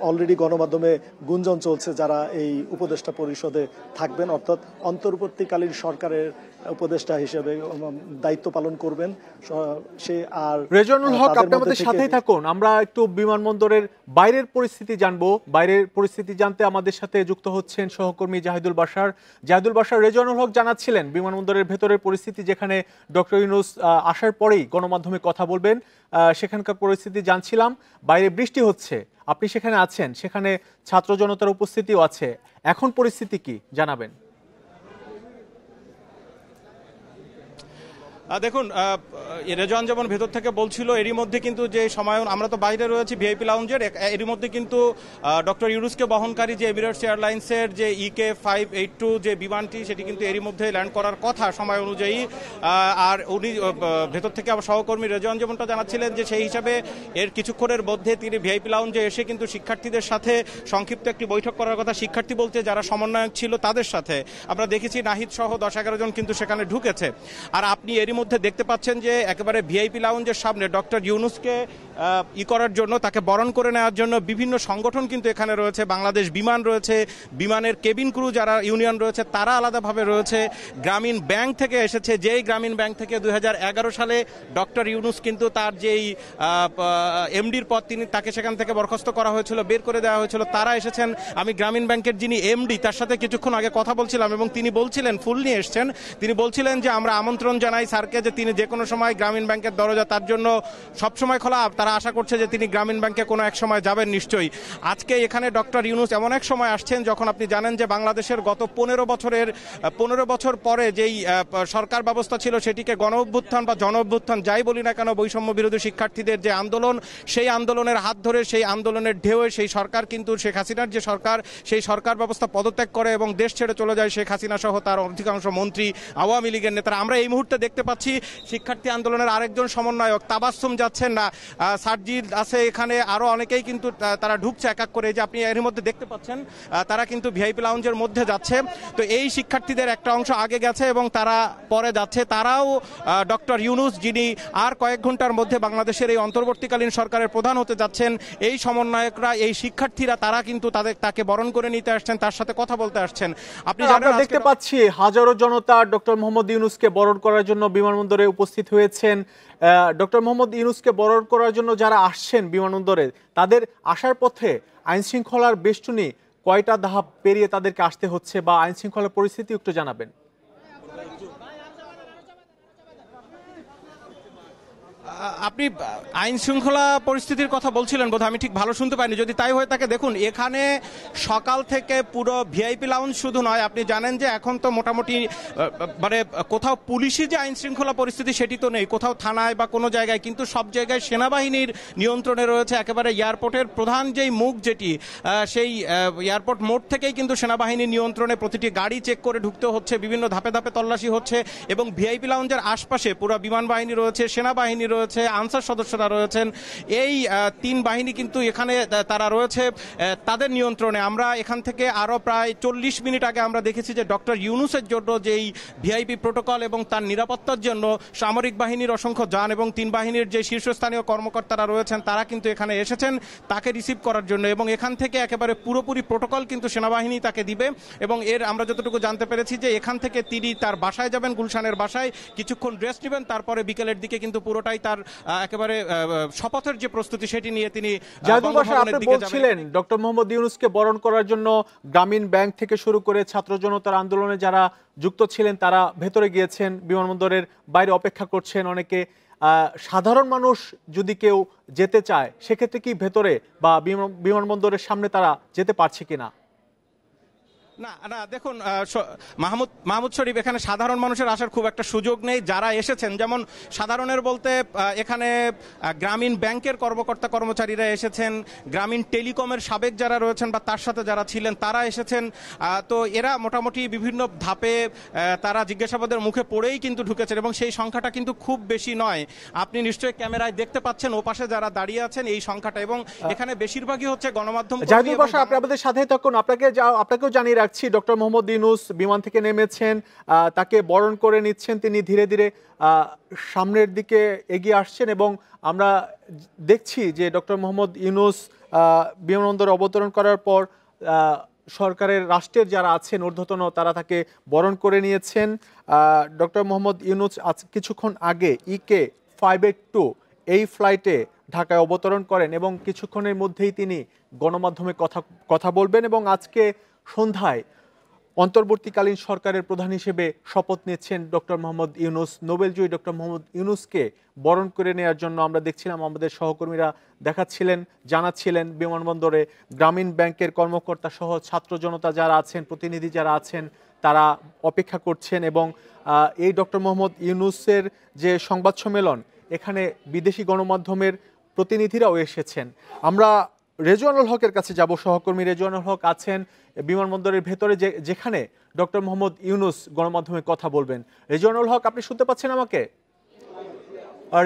S3: অলরেডি গণমাধ্যমে গুঞ্জন চলছে যারা এই উপদেষ্টা পরিষদে থাকবেন, অর্থাৎ অন্তর্বর্তীকালীন সরকারের উপদেষ্টা হিসেবে দায়িত্ব পালন করবেন সে। আর
S1: রেজওয়ানুল হক, আপনি আমাদের সাথেই থাকুন। আমরা একটু বিমানবন্দরের বাইরের পরিস্থিতি জানবো। বাইরের পরিস্থিতি জানতে আমাদের সাথে যুক্ত হচ্ছেন সহকর্মী জাহিদুল বাশার। রেজওয়ানুল হক জানাচ্ছিলেন বিমানবন্দরের ভেতরের পরিস্থিতি, যেখানে ডক্টর ইউনূস আসার পরেই গণমাধ্যমে কথা বলবেন, সেখানকার পরিস্থিতি জানছিলাম। বাইরে বৃষ্টি হচ্ছে, আপনি সেখানে আছেন, সেখানে ছাত্র জনতার উপস্থিতিও আছে। এখন পরিস্থিতি কি জানাবেন?
S2: দেখুন, রেজওয়ান যেমন ভেতর থেকে বলছিল, এরই মধ্যে কিন্তু যে সময় আমরা তো বাইরে রয়েছি ভিআইপি লাউঞ্জের, এরই মধ্যে কিন্তু ডক্টর ইউনূসকে বহনকারী যে এমিরেটস এয়ারলাইন্সের যে EK582 যে বিমানটি, সেটি কিন্তু এরই মধ্যে ল্যান্ড করার কথা সময় অনুযায়ী। আর উনি ভেতর থেকে আমার সহকর্মী রেজওয়ান যেমনটা জানাচ্ছিলেন যে সেই হিসাবে এর কিছুক্ষণের মধ্যে তিনি ভিআইপি লাউঞ্জে এসে কিন্তু শিক্ষার্থীদের সাথে সংক্ষিপ্ত একটি বৈঠক করার কথা। শিক্ষার্থী বলতে যারা সমন্বয়ক ছিল তাদের সাথে আমরা দেখেছি, নাহিদ সহ 10-11 জন কিন্তু সেখানে ঢুকেছে। আর আপনি এরই মধ্যে দেখতে পাচ্ছেন যে একেবারে ভিআইপি লাউঞ্জের সামনে ডক্টর ইউনূসকে করার জন্য, তাকে বরণ করে নেওয়ার জন্য বিভিন্ন সংগঠন কিন্তু এখানে রয়েছে। বাংলাদেশ বিমান রয়েছে, বিমানের কেবিন ক্রু যারা ইউনিয়ন রয়েছে তারা আলাদাভাবে রয়েছে। গ্রামীণ ব্যাংক থেকে এসেছে, যেই গ্রামীণ ব্যাংক থেকে 2011 সালে ডক্টর ইউনূস কিন্তু তার যেই এমডির পদ তাকে সেখান থেকে বরখাস্ত করা হয়েছিল, বের করে দেওয়া হয়েছিল, তারা এসেছেন। আমি গ্রামীণ ব্যাংকের যিনি এমডি তার সাথে কিছুক্ষণ আগে কথা বলছিলাম এবং তিনি বলছিলেন, ফুল নিয়ে এসছেন, তিনি বলছিলেন যে আমরা আমন্ত্রণ জানাই স্যারকে যে তিনি যে কোনো সময় গ্রামীণ ব্যাংকের দরজা তার জন্য সবসময় খোলা। তারা আশা করছে যে তিনি গ্রামীণ ব্যাংকে কোনো এক সময় যাবেন নিশ্চয়ই। আজকে এখানে ডক্টর ইউনূস এমন এক সময় আসছেন যখন আপনি জানেন যে বাংলাদেশের গত 15 বছর পরে যেই সরকার ব্যবস্থা ছিল সেটিকে গণ অভ্যুত্থান বা জন অভ্যুত্থান যাই বলি না কেন, বৈষম্য বিরোধী শিক্ষার্থীদের যে আন্দোলন, সেই আন্দোলনের হাত ধরে, সেই আন্দোলনের ঢেউয়ে সেই সরকার কিন্তু শেখ হাসিনার যে সরকার, সেই সরকার ব্যবস্থা পদত্যাগ করে এবং দেশ ছেড়ে চলে যায় শেখ হাসিনা সহ তার অধিকাংশ মন্ত্রী, আওয়ামী লীগের নেতারা। আমরা এই মুহূর্তে দেখতে পাচ্ছি শিক্ষার্থী আন্দোলনের আরেকজন সমন্বয়ক তাবাসসুম যাচ্ছেন না, সার্জিদ আছে, এখানে আরো অনেকেই কিন্তু তারা ঢুকছে এক এক করে। যে আপনি এর মধ্যে দেখতে পাচ্ছেন তারা কিন্তু ভিআইপি লাউঞ্জের মধ্যে যাচ্ছে। তো এই শিক্ষার্থীদের একটা অংশ আগে গেছে এবং তারা পরে যাচ্ছে। তারাও ডক্টর ইউনূস, যিনি আর কয়েক ঘন্টার মধ্যে বাংলাদেশের এই অন্তর্বর্তীকালীন সরকারের প্রধান হতে যাচ্ছেন, এই সমন্বয়করা, এই শিক্ষার্থীরা তারা কিন্তু তাকে বরণ করে নিতে আসছেন, তার সাথে কথা বলতে আসছেন।
S1: আমরা দেখতে পাচ্ছি হাজারো জনতা ডক্টর মোহাম্মদ ইউনূসকে বরণ করার জন্য বিমানবন্দরে উপস্থিত হয়েছেন। ডক্টর মোহাম্মদ ইউনূসকে বরণ করার জন্য যারা আসছেন বিমানবন্দরে, তাদের আসার পথে আইন শৃঙ্খলার বেষ্টনী কয়টা ধাপ পেরিয়ে তাদেরকে আসতে হচ্ছে, বা আইন শৃঙ্খলার পরিস্থিতি একটু জানাবেন।
S2: আপনি আইন শৃঙ্খলা পরিস্থিতির কথা বলছিলেন বোধহয়, আমি ঠিক ভালো শুনতে পাইনি। যদি তাই হয়ে থাকে, দেখুন এখানে সকাল থেকে পুরো ভিআইপি লাউঞ্জ শুধু নয়, আপনি জানেন যে এখন তো মোটামুটি মানে কোথাও পুলিশি যে আইন শৃঙ্খলা পরিস্থিতি সেটি তো নেই, কোথাও থানায় বা কোনো জায়গায়, কিন্তু সব জায়গায় সেনাবাহিনীর নিয়ন্ত্রণে রয়েছে। একেবারে এয়ারপোর্টের প্রধান যেই মুখ, যেটি সেই এয়ারপোর্ট মোড় থেকেই কিন্তু সেনাবাহিনীর নিয়ন্ত্রণে প্রতিটি গাড়ি চেক করে ঢুকতে হচ্ছে, বিভিন্ন ধাপে ধাপে তল্লাশি হচ্ছে। এবং ভিআইপি লাউঞ্জের আশপাশে পুরো বিমান বাহিনী রয়েছে, সেনাবাহিনী রয়েছে, আনসার সদস্যরা রয়েছেন। এই তিন বাহিনী কিন্তু এখানে তারা রয়েছে তাদের নিয়ন্ত্রণে। আমরা এখান থেকে আরো প্রায় 40 মিনিট আগে আমরা দেখেছি যে ডক্টর ইউনূসের জন্য যেই ভিআইপি প্রোটোকল এবং তার নিরাপত্তার জন্য সামরিক বাহিনীর অসংখ্য যান এবং তিন বাহিনীর যে শীর্ষস্থানীয় কর্মকর্তারা রয়েছেন তারা কিন্তু এখানে এসেছেন তাকে রিসিভ করার জন্য। এবং এখান থেকে একেবারে পুরোপুরি প্রোটোকল কিন্তু সেনাবাহিনী তাকে দিবে। এবং এর আমরা যতটুকু জানতে পেরেছি যে এখান থেকে তিনি তার বাসায় যাবেন, গুলশানের বাসায়, কিছুক্ষণ রেস্ট নেবেন, তারপরে বিকেলের দিকে কিন্তু পুরোটাই তার একেবারে শপথের যে প্রস্তুতি সেটি নিয়ে তিনি
S1: বলছিলেন। ডক্টর মোহাম্মদ ইউনূসকে বরণ করার জন্য গ্রামীণ ব্যাংক থেকে শুরু করে ছাত্র জনতার আন্দোলনে যারা যুক্ত ছিলেন তারা ভেতরে গিয়েছেন, বিমানবন্দরের বাইরে অপেক্ষা করছেন অনেকে। সাধারণ মানুষ যদি কেউ যেতে চায় সেক্ষেত্রে কি ভেতরে বা বিমানবন্দরের সামনে তারা যেতে পারছে কিনা?
S2: না না, দেখুন মাহমুদ শরীফ, এখানে সাধারণ মানুষের আসার খুব একটা সুযোগ নেই। যারা এসেছেন, যেমন সাধারণের বলতে এখানে গ্রামীণ ব্যাংকের কর্মকর্তা কর্মচারীরা এসেছেন, গ্রামীণ টেলিকমের সাবেক যারা রয়েছেন বা তার সাথে যারা ছিলেন তারা এসেছেন। তো এরা মোটামুটি বিভিন্ন ধাপে তারা জিজ্ঞাসাবাদের মুখে পড়েই কিন্তু ঢুকেছেন এবং সেই সংখ্যাটা কিন্তু খুব বেশি নয়। আপনি নিশ্চয়ই ক্যামেরায় দেখতে পাচ্ছেন ওপাশে যারা দাঁড়িয়ে আছেন এই সংখ্যাটা, এবং এখানে বেশিরভাগই হচ্ছে গণমাধ্যম।
S1: জাহিদুল বাশার, আপনি আমাদের সাথেই থাকুন। আপনাকেও জানিয়ে রাখছি ডক্টর মোহাম্মদ ইউনূস বিমান থেকে নেমেছেন, তাকে বরণ করে নিচ্ছেন, তিনি ধীরে ধীরে সামনের দিকে এগিয়ে আসছেন এবং আমরা দেখছি যে ডক্টর মোহাম্মদ ইউনূস বিমানবন্দরে অবতরণ করার পর সরকারের রাষ্ট্রের যারা আছেন ঊর্ধ্বতন তারা তাকে বরণ করে নিয়েছেন। ডক্টর মোহাম্মদ ইউনূস আজ কিছুক্ষণ আগে EK-582 এই ফ্লাইটে ঢাকায় অবতরণ করেন এবং কিছুক্ষণের মধ্যেই তিনি গণমাধ্যমে কথা বলবেন এবং আজকে সন্ধ্যায় অন্তর্বর্তীকালীন সরকারের প্রধান হিসেবে শপথ নিচ্ছেন ডক্টর মোহাম্মদ ইউনূস। নোবেলজয়ী ডক্টর মোহাম্মদ ইউনূসকে বরণ করে নেওয়ার জন্য আমরা দেখছিলাম আমাদের সহকর্মীরা দেখাচ্ছিলেন, জানাচ্ছিলেন বিমানবন্দরে গ্রামীণ ব্যাংকের কর্মকর্তা সহ ছাত্র জনতা যারা আছেন, প্রতিনিধি যারা আছেন তারা অপেক্ষা করছেন এবং এই ডক্টর মোহাম্মদ ইউনূসের যে সংবাদ সম্মেলন এখানে বিদেশি গণমাধ্যমের প্রতিনিধিরাও এসেছেন। আমরা রেজওয়ানুল হকের কাছে যাব। সহকর্মী রেজওয়ানুল হক আছেন বিমানবন্দরের ভেতরে যেখানে ডক্টর মোহাম্মদ ইউনূস গণমাধ্যমে কথা বলবেন। রেজওয়ানুল হক, আপনি শুনতে পাচ্ছেন আমাকে?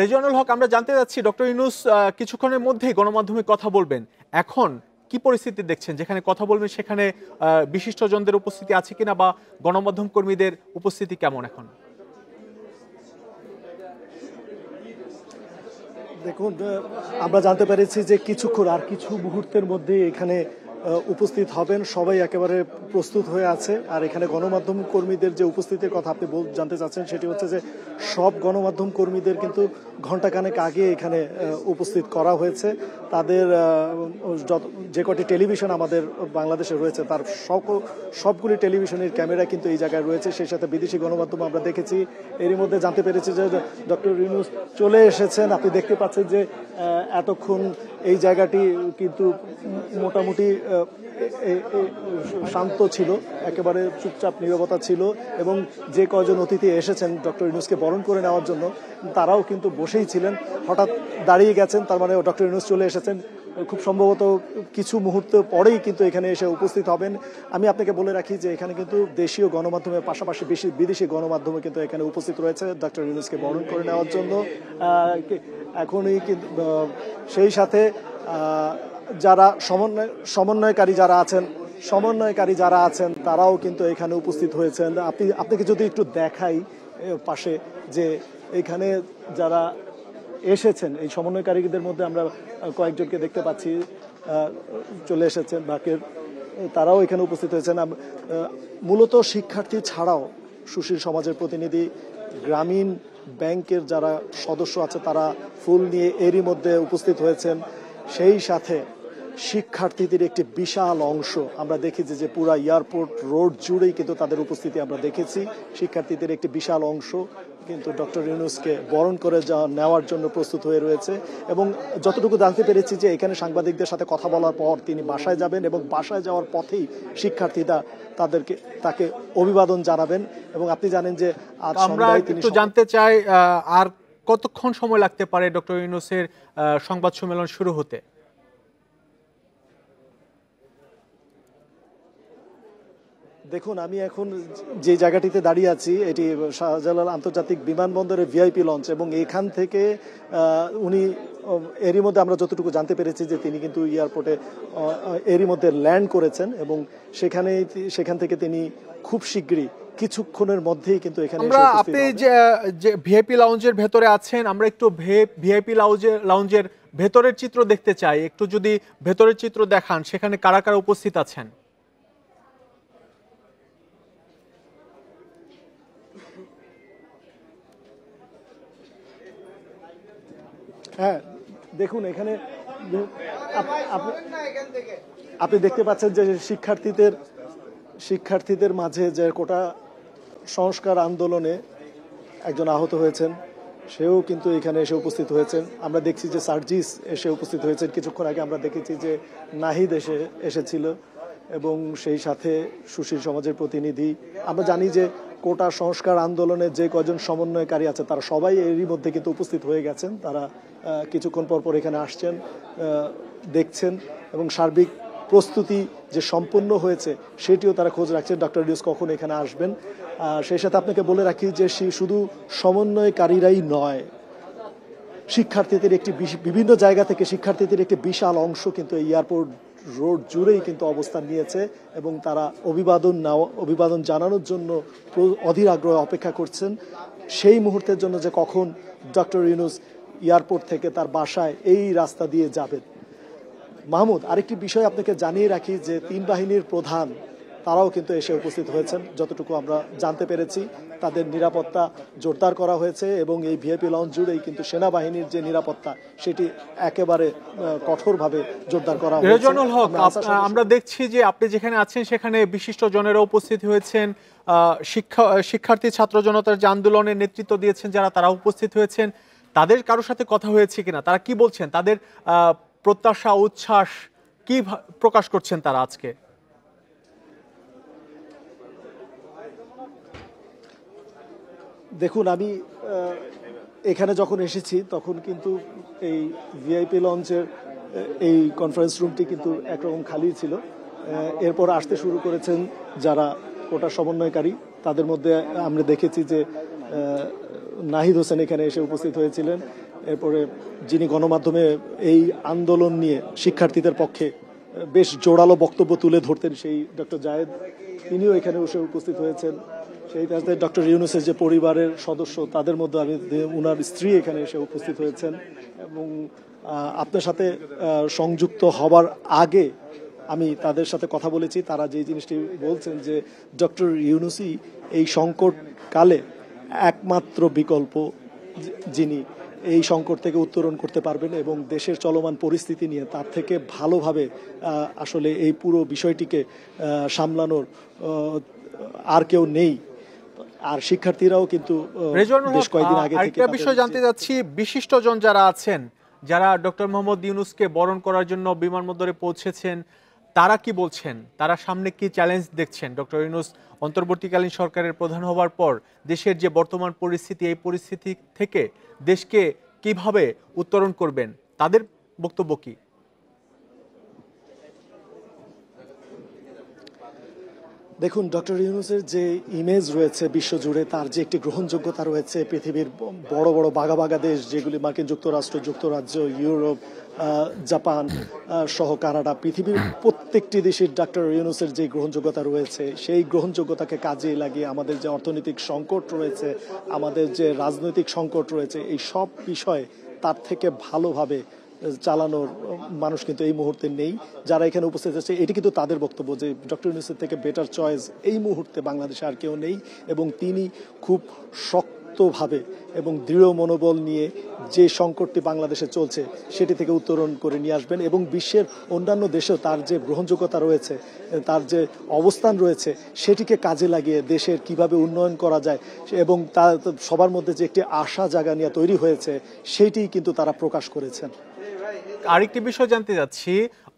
S1: রেজওয়ানুল হক, আমরা জানতে চাচ্ছি ডক্টর ইউনূস কিছুক্ষণের মধ্যেই গণমাধ্যমে কথা বলবেন। এখন কি পরিস্থিতি দেখছেন? যেখানে কথা বলবেন সেখানে বিশিষ্টজনদের উপস্থিতি আছে কিনা বা গণমাধ্যম কর্মীদের উপস্থিতি কেমন এখন?
S3: দেখুন, আমরা জানতে পেরেছি যে কিছুক্ষণ আর কিছু মুহূর্তের মধ্যে এখানে উপস্থিত হবেন, সবাই একেবারে প্রস্তুত হয়ে আছে। আর এখানে গণমাধ্যম কর্মীদের যে উপস্থিতির কথা আপনি জানতে চাচ্ছেন সেটি হচ্ছে যে সব গণমাধ্যম কর্মীদের কিন্তু ঘণ্টাখানেক আগে এখানে উপস্থিত করা হয়েছে। তাদের যে কটি টেলিভিশন আমাদের বাংলাদেশে রয়েছে তার সবগুলি টেলিভিশনের ক্যামেরা কিন্তু এই জায়গায় রয়েছে। সেই সাথে বিদেশি গণমাধ্যম আমরা দেখেছি। এরই মধ্যে জানতে পেরেছি যে ডক্টর ইউনূস চলে এসেছেন। আপনি দেখতে পাচ্ছেন যে এতক্ষণ এই জায়গাটি কিন্তু মোটামুটি শান্ত ছিল, একেবারে চুপচাপ নীরবতা ছিল এবং যে কজন অতিথি এসেছেন ডক্টর ইউনূসকে বরণ করে নেওয়ার জন্য তারাও কিন্তু বসেই ছিলেন। হঠাৎ দাঁড়িয়ে গেছেন, তার মানে ডক্টর ইউনূস চলে এসেছেন। খুব সম্ভবত কিছু মুহূর্ত পরেই কিন্তু এখানে এসে উপস্থিত হবেন। আমি আপনাকে বলে রাখি যে এখানে কিন্তু দেশীয় গণমাধ্যমের পাশাপাশি বিদেশি গণমাধ্যমে কিন্তু এখানে উপস্থিত রয়েছে ডক্টর ইউনূসকে বরণ করে নেওয়ার জন্য। এখনই কিন্তু সেই সাথে যারা সমন্বয়কারী যারা আছেন তারাও কিন্তু এখানে উপস্থিত হয়েছেন। আপনাকে যদি একটু দেখাই পাশে যে এখানে যারা এসেছেন এই সমন্বয়কারীদের মধ্যে আমরা কয়েকজনকে দেখতে পাচ্ছি চলে এসেছেন, বাকের তারাও এখানে উপস্থিত হয়েছেন। মূলত শিক্ষার্থী ছাড়াও সুশীল সমাজের প্রতিনিধি, গ্রামীণ ব্যাংকের যারা সদস্য আছে তারা ফুল নিয়ে এরই মধ্যে উপস্থিত হয়েছেন। সেই সাথে শিক্ষার্থীদের একটি বিশাল অংশ আমরা দেখেছি যে পুরা এয়ারপোর্ট রোড জুড়েই কিন্তু তাদের উপস্থিতি আমরা দেখেছি। শিক্ষার্থীদের একটি বিশাল অংশ কিন্তু ডক্টর ইউনূসকে বরণ করে নেওয়ার জন্য প্রস্তুত হয়ে রয়েছে এবং যতটুকু জানতে পেরেছি যে এখানে সাংবাদিকদের সাথে কথা বলার পর তিনি বাসায় যাবেন এবং বাসায় যাওয়ার পথেই শিক্ষার্থীরা তাকে অভিবাদন জানাবেন। এবং আপনি জানেন যে আজ সন্ধ্যায় তিনি
S1: জানতে চাই আর কতক্ষণ সময় লাগতে পারে ডক্টর ইউনূসের সংবাদ সম্মেলন শুরু হতে?
S3: দেখুন, আমি এখন যে জায়গাটিতে দাঁড়িয়ে আছি এটি শাহজালাল আন্তর্জাতিক বিমানবন্দরের ভিআইপি লঞ্চ এবং এখান থেকে উনি এরই মধ্যে আমরা যতটুকু জানতে পেরেছি যে তিনি কিন্তু এয়ারপোর্টে এরই মধ্যে ল্যান্ড করেছেন এবং সেখান থেকে তিনি খুব শীঘ্রই কিছুক্ষণের মধ্যেই কিন্তু এখানে
S1: আপনি যে ভিআইপি লাউঞ্জের ভেতরে আছেন, আমরা একটু ভিআইপি লাউঞ্জের ভেতরের চিত্র দেখতে চাই। একটু যদি ভেতরের চিত্র দেখান, সেখানে কারা কারা উপস্থিত আছেন?
S3: হ্যাঁ, দেখুন এখানে আপনি দেখতে পাচ্ছেন যে শিক্ষার্থীদের মাঝে যে কোটা সংস্কার আন্দোলনে একজন আহত হয়েছেন, সেও কিন্তু এখানে এসে উপস্থিত হয়েছেন। আমরা দেখছি যে সার্জিস এসে উপস্থিত হয়েছেন। কিছুক্ষণ আগে আমরা দেখেছি যে নাহিদ এসেছিল এবং সেই সাথে সুশীল সমাজের প্রতিনিধি। আমরা জানি যে কোটা সংস্কার আন্দোলনে যে কজন সমন্বয়কারী আছে তারা সবাই এরই মধ্যে কিন্তু উপস্থিত হয়ে গেছেন। তারা কিছুক্ষণ পর এখানে আসছেন, দেখছেন এবং সার্বিক প্রস্তুতি যে সম্পন্ন হয়েছে সেটিও তারা খোঁজ রাখছেন ডক্টর ইউনূস কখন এখানে আসবেন। সেই সাথে আপনাকে বলে রাখি যে শুধু সমন্বয়কারীরাই নয়, শিক্ষার্থীদের বিভিন্ন জায়গা থেকে শিক্ষার্থীদের একটি বিশাল অংশ কিন্তু এই এয়ারপোর্ট রোড জুড়েই কিন্তু অবস্থান নিয়েছে এবং তারা অভিবাদন জানানোর জন্য অধীর আগ্রহে অপেক্ষা করছেন সেই মুহূর্তের জন্য যে কখন ডক্টর ইউনূস এয়ারপোর্ট থেকে তার বাসায় এই রাস্তা দিয়ে যাবেন। মাহমুদ, আরেকটি বিষয় আপনাকে জানিয়ে রাখি যে তিন বাহিনীর প্রধান তারাও কিন্তু এসে উপস্থিত হয়েছেন। যতটুকু আমরা জানতে পেরেছি তাদের নিরাপত্তা জোরদার করা হয়েছে এবং এই ভিআইপি লঞ্চ জুড়েই কিন্তু সেনাবাহিনীর যে নিরাপত্তা সেটি একেবারে কঠোরভাবে জোরদার করা হয়েছে।
S1: রেজওয়ানুল হক, আমরা দেখছি যে আপনি যেখানে আছেন সেখানে বিশিষ্ট জনেরা উপস্থিত হয়েছেন, শিক্ষার্থী ছাত্র জনতার যে আন্দোলনের নেতৃত্ব দিয়েছেন যারা, তারা উপস্থিত হয়েছেন। তাদের কারোর সাথে কথা হয়েছে কিনা, তারা কি বলছেন, তাদের প্রত্যাশা উচ্ছ্বাস কি প্রকাশ করছেন তারা আজকে?
S3: দেখুন, আমি এখানে যখন এসেছি তখন কিন্তু এই ভিআইপি লঞ্চের এই কনফারেন্স রুমটি কিন্তু একরকম খালি ছিল। এরপর আসতে শুরু করেছেন যারা কোটা সমন্বয়কারী, তাদের মধ্যে আমরা দেখেছি যে নাহিদ হোসেন এখানে এসে উপস্থিত হয়েছিলেন। এরপরে যিনি গণমাধ্যমে এই আন্দোলন নিয়ে শিক্ষার্থীদের পক্ষে বেশ জোরালো বক্তব্য তুলে ধরতেন, সেই ডক্টর জায়েদ, তিনিও এখানে এসে উপস্থিত হয়েছেন। সেই সাথে ডক্টর ইউনূসের যে পরিবারের সদস্য, তাদের মধ্যে আমি উনার স্ত্রী এখানে এসে উপস্থিত হয়েছেন। এবং আপনার সাথে সংযুক্ত হবার আগে আমি তাদের সাথে কথা বলেছি। তারা যে জিনিসটি বলছেন যে ডক্টর ইউনূসই এই সংকট কালে একমাত্র বিকল্প, যিনি এই সংকট থেকে উত্তরণ করতে পারবেন এবং দেশের চলমান পরিস্থিতি নিয়ে তার থেকে ভালোভাবে আসলে এই পুরো বিষয়টিকে সামলানোর আর কেউ নেই। আর শিক্ষার্থীরাও কিন্তু বেশ কয়েকদিন আগে থেকে
S1: একটা বিষয় জানতে যাচ্ছি, বিশিষ্টজন যারা আছেন, যারা ডক্টর মোহাম্মদ ইউনূসকে বরণ করার জন্য বিমানবন্দরে পৌঁছেছেন, তারা কি বলছেন? তারা সামনে কি চ্যালেঞ্জ দেখছেন? ডক্টর ইউনূস অন্তর্বর্তীকালীন সরকারের প্রধান হওয়ার পর দেশের যে বর্তমান পরিস্থিতি, এই পরিস্থিতি থেকে দেশকে কিভাবে উত্তরণ করবেন, তাদের বক্তব্য কি?
S3: দেখুন, ডক্টর ইউনূসের যে ইমেজ রয়েছে বিশ্বজুড়ে, তার যে একটি গ্রহণযোগ্যতা রয়েছে, পৃথিবীর বড় বড় বাঘা বাঘা দেশ যেগুলি মার্কিন যুক্তরাষ্ট্র, যুক্তরাজ্য, ইউরোপ, জাপান সহ কানাডা, পৃথিবীর প্রত্যেকটি দেশের ডক্টর ইউনূসের যে গ্রহণযোগ্যতা রয়েছে, সেই গ্রহণযোগ্যতাকে কাজে লাগিয়ে আমাদের যে অর্থনৈতিক সংকট রয়েছে, আমাদের যে রাজনৈতিক সংকট রয়েছে, এই সব বিষয়ে তার থেকে ভালোভাবে চালানোর মানুষ কিন্তু এই মুহূর্তে নেই। যারা এখানে উপস্থিত আছে, এটি কিন্তু তাদের বক্তব্য যে ডক্টর ইউনূসের থেকে বেটার চয়েস এই মুহূর্তে বাংলাদেশে আর কেউ নেই এবং তিনি খুব শক্তভাবে এবং দৃঢ় মনোবল নিয়ে যে সংকটটি বাংলাদেশে চলছে সেটি থেকে উত্তরণ করে নিয়ে আসবেন এবং বিশ্বের অন্যান্য দেশেও তার যে গ্রহণযোগ্যতা রয়েছে, তার যে অবস্থান রয়েছে, সেটিকে কাজে লাগিয়ে দেশের কিভাবে উন্নয়ন করা যায় এবং তার সবার মধ্যে যে একটি আশা জাগা নিয়ে তৈরি হয়েছে, সেটি কিন্তু তারা প্রকাশ করেছেন।
S1: আরেকটি বিষয় জানতে যাচ্ছি,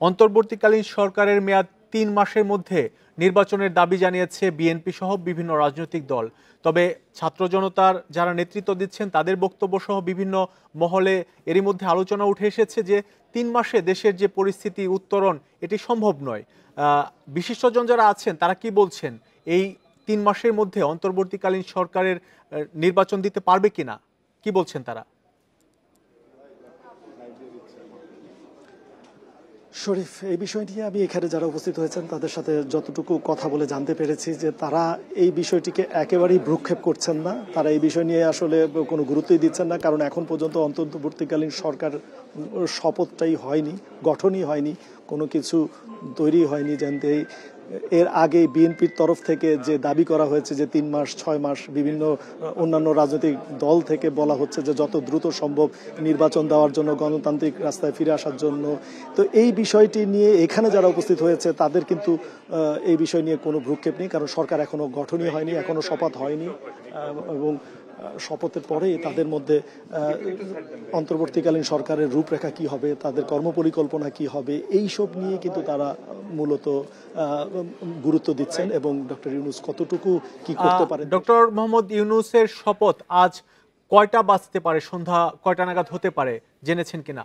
S1: অন্তর্বর্তীকালীন সরকারের মেয়াদ ৩ মাসের মধ্যে নির্বাচনের দাবি জানিয়েছে বিএনপি সহ বিভিন্ন রাজনৈতিক দল। তবে ছাত্র জনতার যারা নেতৃত্ব দিচ্ছেন তাদের বক্তব্য সহ বিভিন্ন মহলে এরই মধ্যে আলোচনা উঠে এসেছে যে ৩ মাসে দেশের যে পরিস্থিতি উত্তরণ, এটি সম্ভব নয়। বিশিষ্টজন যারা আছেন তারা কি বলছেন, এই ৩ মাসের মধ্যে অন্তর্বর্তীকালীন সরকারের নির্বাচন দিতে পারবে কিনা, কি বলছেন তারা?
S3: শরীফ, এই বিষয় নিয়ে আমি এখানে যারা উপস্থিত হয়েছেন তাদের সাথে যতটুকু কথা বলে জানতে পেরেছি যে তারা এই বিষয়টিকে একেবারেই ভ্রুক্ষেপ করছেন না। তারা এই বিষয় নিয়ে আসলে কোনো গুরুত্বই দিচ্ছেন না, কারণ এখন পর্যন্ত অন্তর্বর্তীকালীন সরকার শপথটাই হয়নি, গঠনই হয়নি, কোনো কিছু তৈরি হয়নি। জানতে এর আগে বিএনপির তরফ থেকে যে দাবি করা হয়েছে যে 3 মাস 6 মাস, বিভিন্ন অন্যান্য রাজনৈতিক দল থেকে বলা হচ্ছে যে যত দ্রুত সম্ভব নির্বাচন দেওয়ার জন্য, গণতান্ত্রিক রাস্তায় ফিরে আসার জন্য। তো এই বিষয়টি নিয়ে এখানে যারা উপস্থিত হয়েছে তাদের কিন্তু এই বিষয় নিয়ে কোনো ভ্রুক্ষেপ নেই, কারণ সরকার এখনো গঠনই হয়নি, এখনো শপথ হয়নি এবং শপথের পরেই তাদের মধ্যে অন্তর্বর্তীকালীন সরকারের রূপরেখা কি হবে, তাদের কর্মপরিকল্পনা কি হবে, এই সব নিয়ে কিন্তু তারা মূলত গুরুত্ব দিচ্ছেন এবং ডক্টর ইউনূস কতটুকু কি করতে পারেন।
S1: ডক্টর মোহাম্মদ ইউনূসের শপথ আজ কয়টা বাজতে পারে, সন্ধ্যা কয়টা নাগাদ হতে পারে, জেনেছেন কিনা?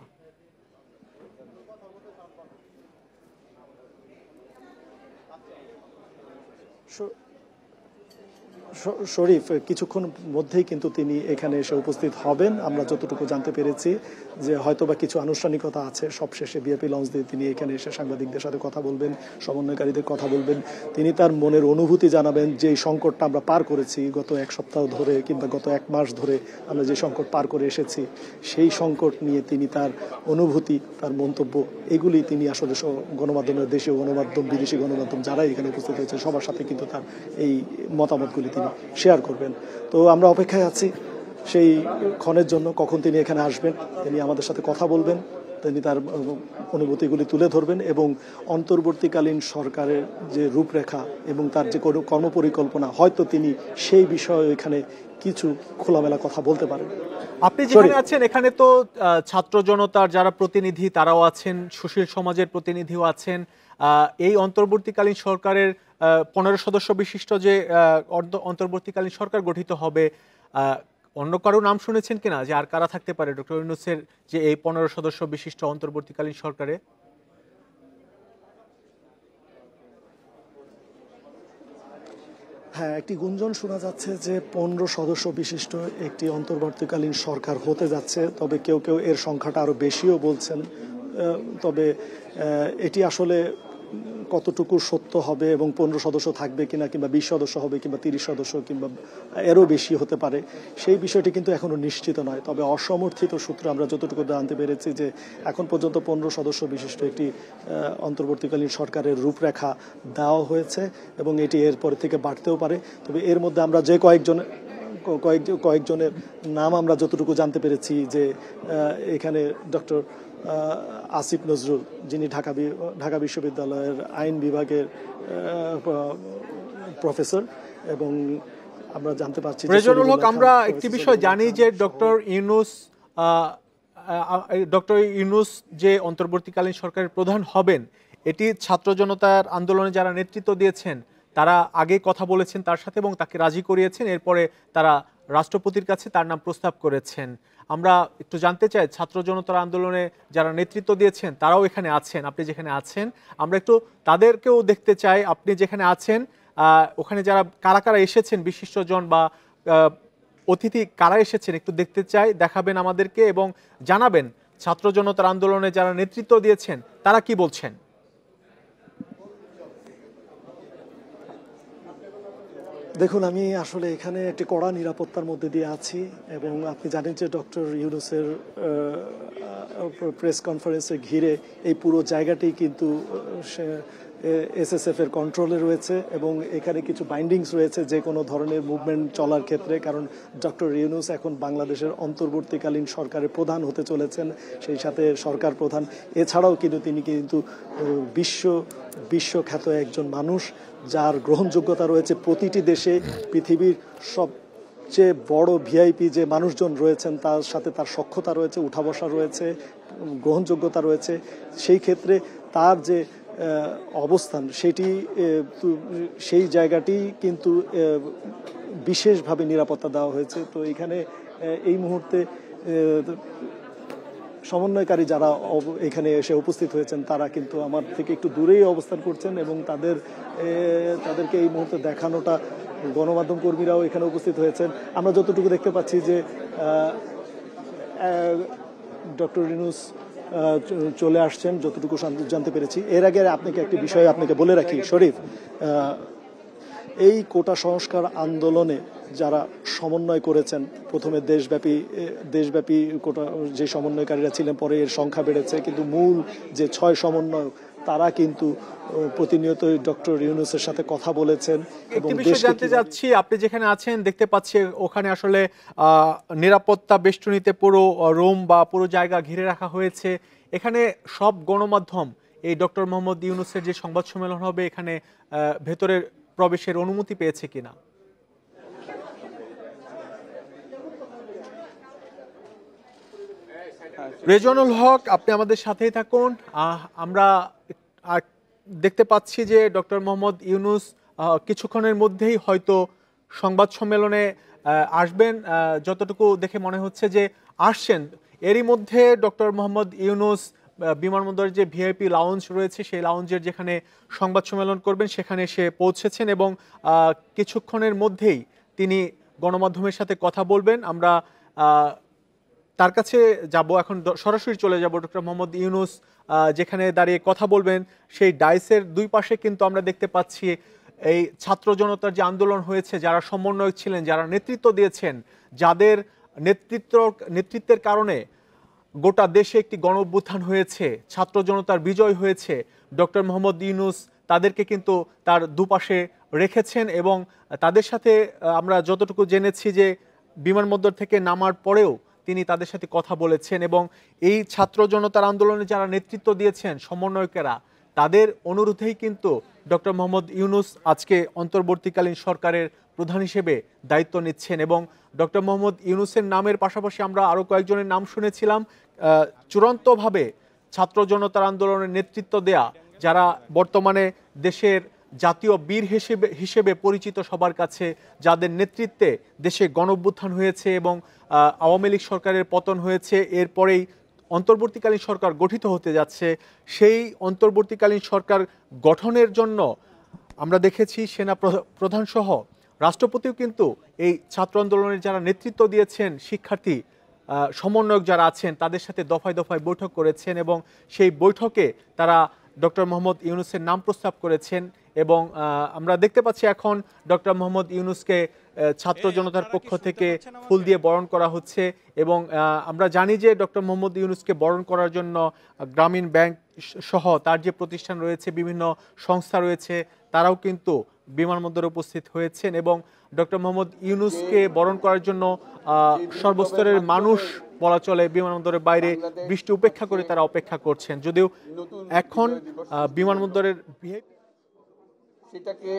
S3: শরীফ কিছুক্ষণ মধ্যেই কিন্তু তিনি এখানে এসে উপস্থিত হবেন। আমরা যতটুকু জানতে পেরেছি যে হয়তোবা কিছু আনুষ্ঠানিকতা আছে, সবশেষে ভিআইপি লঞ্চ দিয়ে তিনি এখানে এসে সাংবাদিকদের সাথে কথা বলবেন, সমন্বয়কারীদের কথা বলবেন। তিনি তার মনের অনুভূতি জানাবেন, যে সংকটটা আমরা পার করেছি গত এক সপ্তাহ ধরে কিংবা গত এক মাস ধরে আমরা যে সংকট পার করে এসেছি, সেই সংকট নিয়ে তিনি তার অনুভূতি, তার মন্তব্য, এগুলি তিনি আসলে গণমাধ্যমের, দেশীয় গণমাধ্যম, বিদেশি গণমাধ্যম যারা এখানে উপস্থিত হয়েছে সবার সাথে কিন্তু তার এই মতামতগুলি তিনি শেয়ার করবেন। তো আমরা অপেক্ষায় আছি সেই ক্ষণের জন্য, কখন তিনি এখানে আসবেন, তিনি আমাদের সাথে কথা বলবেন, তিনি তার অনুভূতিগুলি তুলে ধরবেন এবং অন্তর্বর্তীকালীন সরকারের যে রূপরেখা এবং তার যে কর্মপরিকল্পনা, হয়তো তিনি সেই বিষয়ে এখানে কিছু খোলামেলা কথা বলতে পারেন।
S1: আপনি যেখানে আছেন এখানে তো ছাত্র জনতার যারা প্রতিনিধি তারাও আছেন, সুশীল সমাজের প্রতিনিধিও আছেন। এই অন্তর্বর্তীকালীন সরকারের 15 সদস্য বিশিষ্ট যে অন্তর্বর্তীকালীন সরকার গঠিত হবে, অন্য কারো নাম শুনেছেন কিনা যে আর কারা থাকতে পারে ডক্টর ইউনূসের যে এই 15 সদস্য বিশিষ্ট অন্তর্বর্তীকালীন সরকারে?
S3: হ্যাঁ, একটি গুঞ্জন শোনা যাচ্ছে যে 15 সদস্য বিশিষ্ট একটি অন্তর্বর্তীকালীন সরকার হতে যাচ্ছে, তবে কেউ কেউ এর সংখ্যাটা আরো বেশিও বলছেন। তবে এটি আসলে কতটুকু সত্য হবে এবং 15 সদস্য থাকবে কিনা, কিংবা 20 সদস্য হবে, কিংবা 30 সদস্য, কিংবা এরও বেশি হতে পারে, সেই বিষয়টি কিন্তু এখনো নিশ্চিত নয়। তবে অসমর্থিত সূত্রে আমরা যতটুকু জানতে পেরেছি যে এখন পর্যন্ত 15 সদস্য বিশিষ্ট একটি অন্তর্বর্তীকালীন সরকারের রূপরেখা দেওয়া হয়েছে এবং এটি এরপর থেকে বাড়তেও পারে। তবে এর মধ্যে আমরা যে কয়েকজনের নাম আমরা যতটুকু জানতে পেরেছি যে এখানে ডক্টর আসিফ নজরুল, যিনি ঢাকা বিশ্ববিদ্যালয়ের আইন বিভাগের প্রফেসর, এবং আমরা জানতে পারছি
S1: রেজানুল হক, আমরা একটি বিষয় জানি যে ডক্টর ইউনূস যে অন্তর্বর্তীকালীন সরকারের প্রধান হবেন, এটি ছাত্র জনতার আন্দোলনে যারা নেতৃত্ব দিয়েছেন তারা আগে কথা বলেছেন তার সাথে এবং তাকে রাজি করিয়েছেন, এরপরে তারা রাষ্ট্রপতির কাছে তার নাম প্রস্তাব করেছেন। আমরা একটু জানতে চাই, ছাত্র জনতার আন্দোলনে যারা নেতৃত্ব দিয়েছেন তারাও এখানে আছেন, আপনি যেখানে আছেন, আমরা একটু তাদেরকেও দেখতে চাই। আপনি যেখানে আছেন ওখানে যারা কারা কারা এসেছেন, বিশিষ্টজন বা অতিথি কারা এসেছেন একটু দেখতে চাই, দেখাবেন আমাদেরকে এবং জানাবেন ছাত্র জনতার আন্দোলনে যারা নেতৃত্ব দিয়েছেন তারা কি বলছেন।
S3: দেখুন, আমি আসলে এখানে একটি কড়া নিরাপত্তার মধ্যে দিয়ে আছি এবং আপনি জানেন যে ডক্টর ইউনূসের প্রেস কনফারেন্সে ঘিরে এই পুরো জায়গাটি কিন্তু এসএসএফ এর কন্ট্রোলে রয়েছে এবং এখানে কিছু বাইন্ডিংস রয়েছে যে কোনো ধরনের মুভমেন্ট চলার ক্ষেত্রে, কারণ ডক্টর ইউনূস এখন বাংলাদেশের অন্তর্বর্তীকালীন সরকারের প্রধান হতে চলেছেন, সেই সাথে সরকার প্রধান। এছাড়াও কিন্তু তিনি কিন্তু বিশ্বখ্যাত একজন মানুষ, যার গ্রহণযোগ্যতা রয়েছে প্রতিটি দেশে। পৃথিবীর সবচেয়ে বড় ভিআইপি যে মানুষজন রয়েছেন তার সাথে তার সখ্যতা রয়েছে, উঠা বসা রয়েছে, গ্রহণযোগ্যতা রয়েছে। সেই ক্ষেত্রে তার যে অবস্থান সেই জায়গাটি কিন্তু বিশেষভাবে নিরাপত্তা দেওয়া হয়েছে। তো এখানে এই মুহূর্তে সমন্বয়কারী যারা এখানে এসে উপস্থিত হয়েছেন তারা কিন্তু আমার থেকে একটু দূরেই অবস্থান করছেন এবং তাদেরকে এই মুহূর্তে দেখানোটা, গণমাধ্যম কর্মীরাও এখানে উপস্থিত হয়েছেন। আমরা যতটুকু দেখতে পাচ্ছি যে ডক্টর ইউনূস চলে আসছেন, যতটুকু জানতে পেরেছি। এর আগে আপনাকে একটি বিষয় আপনাকে বলে রাখি শরীফ, এই কোটা সংস্কার আন্দোলনে যারা সমন্বয় করেছেন, প্রথমে দেশব্যাপী কোটা যে সমন্বয়কারীরা ছিলেন, পরে এর সংখ্যা বেড়েছে, কিন্তু মূল যে 6 সমন্বয়ক তারা কিন্তু প্রতিনিয়তই ডক্টর ইউনূসের সাথে কথা বলেছেন।
S1: এবং জানতে যাচ্ছি, আপনি যেখানে আছেন দেখতে পাচ্ছি ওখানে আসলে নিরাপত্তা বেষ্টনীতে পুরো রুম বা পুরো জায়গা ঘিরে রাখা হয়েছে। এখানে সব গণমাধ্যম এই ডক্টর মোহাম্মদ ইউনূসের যে সংবাদ সম্মেলন হবে এখানে ভেতরের প্রবেশের অনুমতি পেয়েছে কিনা? রেজানুল হক, আপনি আমাদের সাথেই থাকুন। আমরা দেখতে পাচ্ছি যে ডক্টর মোহাম্মদ ইউনূস কিছুক্ষণের মধ্যেই হয়তো সংবাদ সম্মেলনে আসবেন, যতটুকু দেখে মনে হচ্ছে যে আসছেন। এরই মধ্যে ডক্টর মোহাম্মদ ইউনূস বিমানবন্দরের যে ভিআইপি লাউঞ্জ রয়েছে সেই লাউঞ্জের যেখানে সংবাদ সম্মেলন করবেন সেখানে এসে পৌঁছেছেন এবং কিছুক্ষণের মধ্যেই তিনি গণমাধ্যমের সাথে কথা বলবেন। আমরা তার কাছে যাব, এখন সরাসরি চলে যাব ডক্টর মোহাম্মদ ইউনূস যেখানে দাঁড়িয়ে কথা বলবেন। সেই ডাইসের দুই পাশে কিন্তু আমরা দেখতে পাচ্ছি এই ছাত্র জনতার যে আন্দোলন হয়েছে, যারা সমন্বয়ক ছিলেন, যারা নেতৃত্ব দিয়েছেন, যাদের নেতৃত্বের কারণে গোটা দেশে একটি গণ অভ্যুত্থান হয়েছে, ছাত্র জনতার বিজয় হয়েছে, ডক্টর মোহাম্মদ ইউনূস তাদেরকে কিন্তু তার দুপাশে রেখেছেন এবং তাদের সাথে আমরা যতটুকু জেনেছি যে বিমানবন্দর থেকে নামার পরেও তিনি তাদের সাথে কথা বলেছেন এবং এই ছাত্র জনতার আন্দোলনে যারা নেতৃত্ব দিয়েছেন সমন্বয়কেরা, তাদের অনুরোধেই কিন্তু ডক্টর মোহাম্মদ ইউনূস আজকে অন্তর্বর্তীকালীন সরকারের প্রধান হিসেবে দায়িত্ব নিচ্ছেন। এবং ডক্টর মোহাম্মদ ইউনূসের নামের পাশাপাশি আমরা আরো কয়েকজনের নাম শুনেছিলাম চূড়ান্তভাবে ছাত্র জনতার আন্দোলনের নেতৃত্ব দেয়া, যারা বর্তমানে দেশের জাতীয় বীর হিসেবে পরিচিত সবার কাছে, যাদের নেতৃত্বে দেশে গণঅভ্যুত্থান হয়েছে এবং আওয়ামী লীগ সরকারের পতন হয়েছে, এরপরেই অন্তর্বর্তীকালীন সরকার গঠিত হতে যাচ্ছে। সেই অন্তর্বর্তীকালীন সরকার গঠনের জন্য আমরা দেখেছি সেনা প্রধান সহ রাষ্ট্রপতিও কিন্তু এই ছাত্র আন্দোলনের যারা নেতৃত্ব দিয়েছেন, শিক্ষার্থী সমন্বয়ক যারা আছেন, তাদের সাথে দফায় দফায় বৈঠক করেছেন এবং সেই বৈঠকে তারা ডক্টর মোহাম্মদ ইউনূসের নাম প্রস্তাব করেছেন এবং আমরা দেখতে পাচ্ছি এখন ডক্টর মোহাম্মদ ইউনূসকে ছাত্র জনতার পক্ষ থেকে ফুল দিয়ে বরণ করা হচ্ছে এবং আমরা জানি যে ডক্টর মোহাম্মদ ইউনূসকে বরণ করার জন্য গ্রামীণ ব্যাংক সহ তার যে প্রতিষ্ঠান রয়েছে, বিভিন্ন সংস্থা রয়েছে, তারাও কিন্তু বিমানবন্দরে উপস্থিত হয়েছেন এবং ডক্টর মোহাম্মদ ইউনূসকে বরণ করার জন্য সর্বস্তরের মানুষ বলা চলে বিমানবন্দরের বাইরে বৃষ্টি উপেক্ষা করে তারা অপেক্ষা করছেন। যদিও এখন বিমানবন্দরের
S4: সেটাকে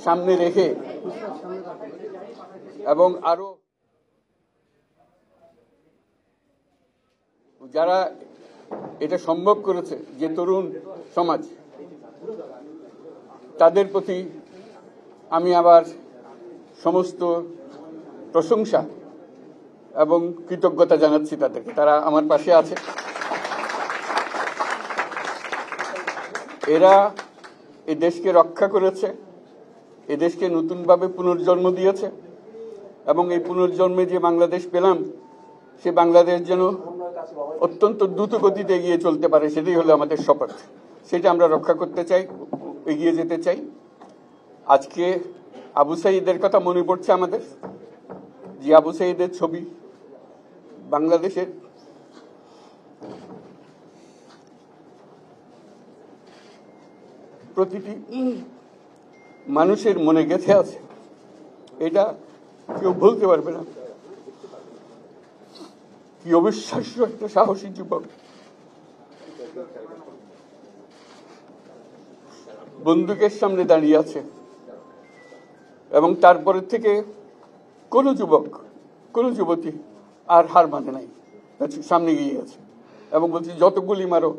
S4: সামনে রেখে এবং আরো যারা এটা সম্ভব করেছে, যে তরুণ সমাজ, তাদের প্রতি আমি আবার সমস্ত প্রশংসা এবং কৃতজ্ঞতা জানাচ্ছি তাদেরকে। তারা আমার পাশে আছে। এরা এই দেশকে রক্ষা করেছে, এই দেশকে নতুনভাবে পুনর্জন্ম দিয়েছে এবং এই পুনর্জন্মে যে বাংলাদেশ পেলাম, সে বাংলাদেশ যেন অত্যন্ত দ্রুত গতিতে এগিয়ে চলতে পারে, সেটাই হলো আমাদের শপথ। সেটা আমরা রক্ষা করতে চাই, এগিয়ে যেতে চাই। আজকে আবু সাঈদের কথা মনে পড়ছে আমাদের, যে আবু সাঈদের ছবি বাংলাদেশের প্রতিটি মানুষের মনে গেঁথে আছে, এটা কেউ ভুলতে পারবে না। কি অবিশ্বাস্য একটা সাহসী যুবক, বন্দুকের সামনে দাঁড়িয়ে আছে এবং তারপরে থেকে কোন যুবক, কোন যুবতী আর হার মানে নাই, সামনে গিয়ে আছে এবং বলছি যত গুলি মারো,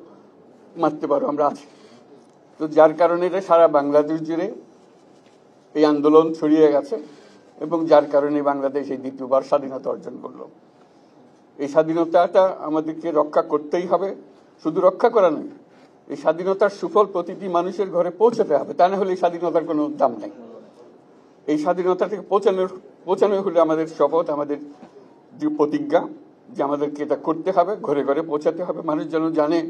S4: মারতে পারো, আমরা আছি। তো যার কারণে এটা সারা বাংলাদেশ জুড়ে এই আন্দোলন ছড়িয়ে গেছে এবং যার কারণে বাংলাদেশ এই দ্বিতীয়বার স্বাধীনতা অর্জন করলো। এই স্বাধীনতাটা আমাদেরকে রক্ষা করতেই হবে। শুধু রক্ষা করা নয়, এই স্বাধীনতার সুফল প্রতিটি মানুষের ঘরে পৌঁছাতে হবে, তা না হলে এই স্বাধীনতার কোনো দাম নেই। এই স্বাধীনতাটাকে পৌঁছানো হলে আমাদের শপথ, আমাদের যে প্রতিজ্ঞা, যে আমাদেরকে এটা করতে হবে, ঘরে ঘরে পৌঁছাতে হবে। মানুষ যেন জানে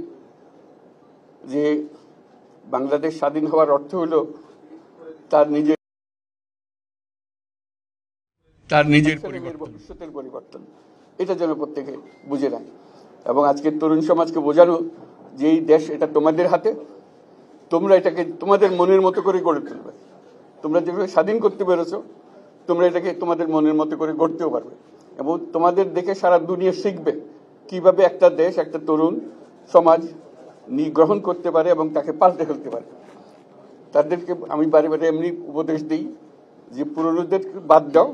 S4: যে বাংলাদেশ স্বাধীন হওয়ার অর্থ হলো তার নিজের ভবিষ্যতের পরিবর্তন। এটা যেন প্রত্যেকে বুঝে নেয় এবং আজকের তরুণ সমাজকে বোঝানো যে এই দেশ এটা তোমাদের হাতে, তোমরা এটাকে তোমাদের মনের মতো করে গড়ে তুলবে। তোমরা যেভাবে স্বাধীন করতে পেরেছো, তোমরা এটাকে তোমাদের মনের মতো করে গড়তেও পারবে এবং তোমাদের দেখে সারা দুনিয়া শিখবে কিভাবে একটা দেশ, একটা তরুণ সমাজ গ্রহণ করতে পারে এবং তাকে পাল্টে ফেলতে পারে। তাদেরকে আমি বারে বারে এমনি উপদেশ দিই যে পুরনোদের বাদ দাও,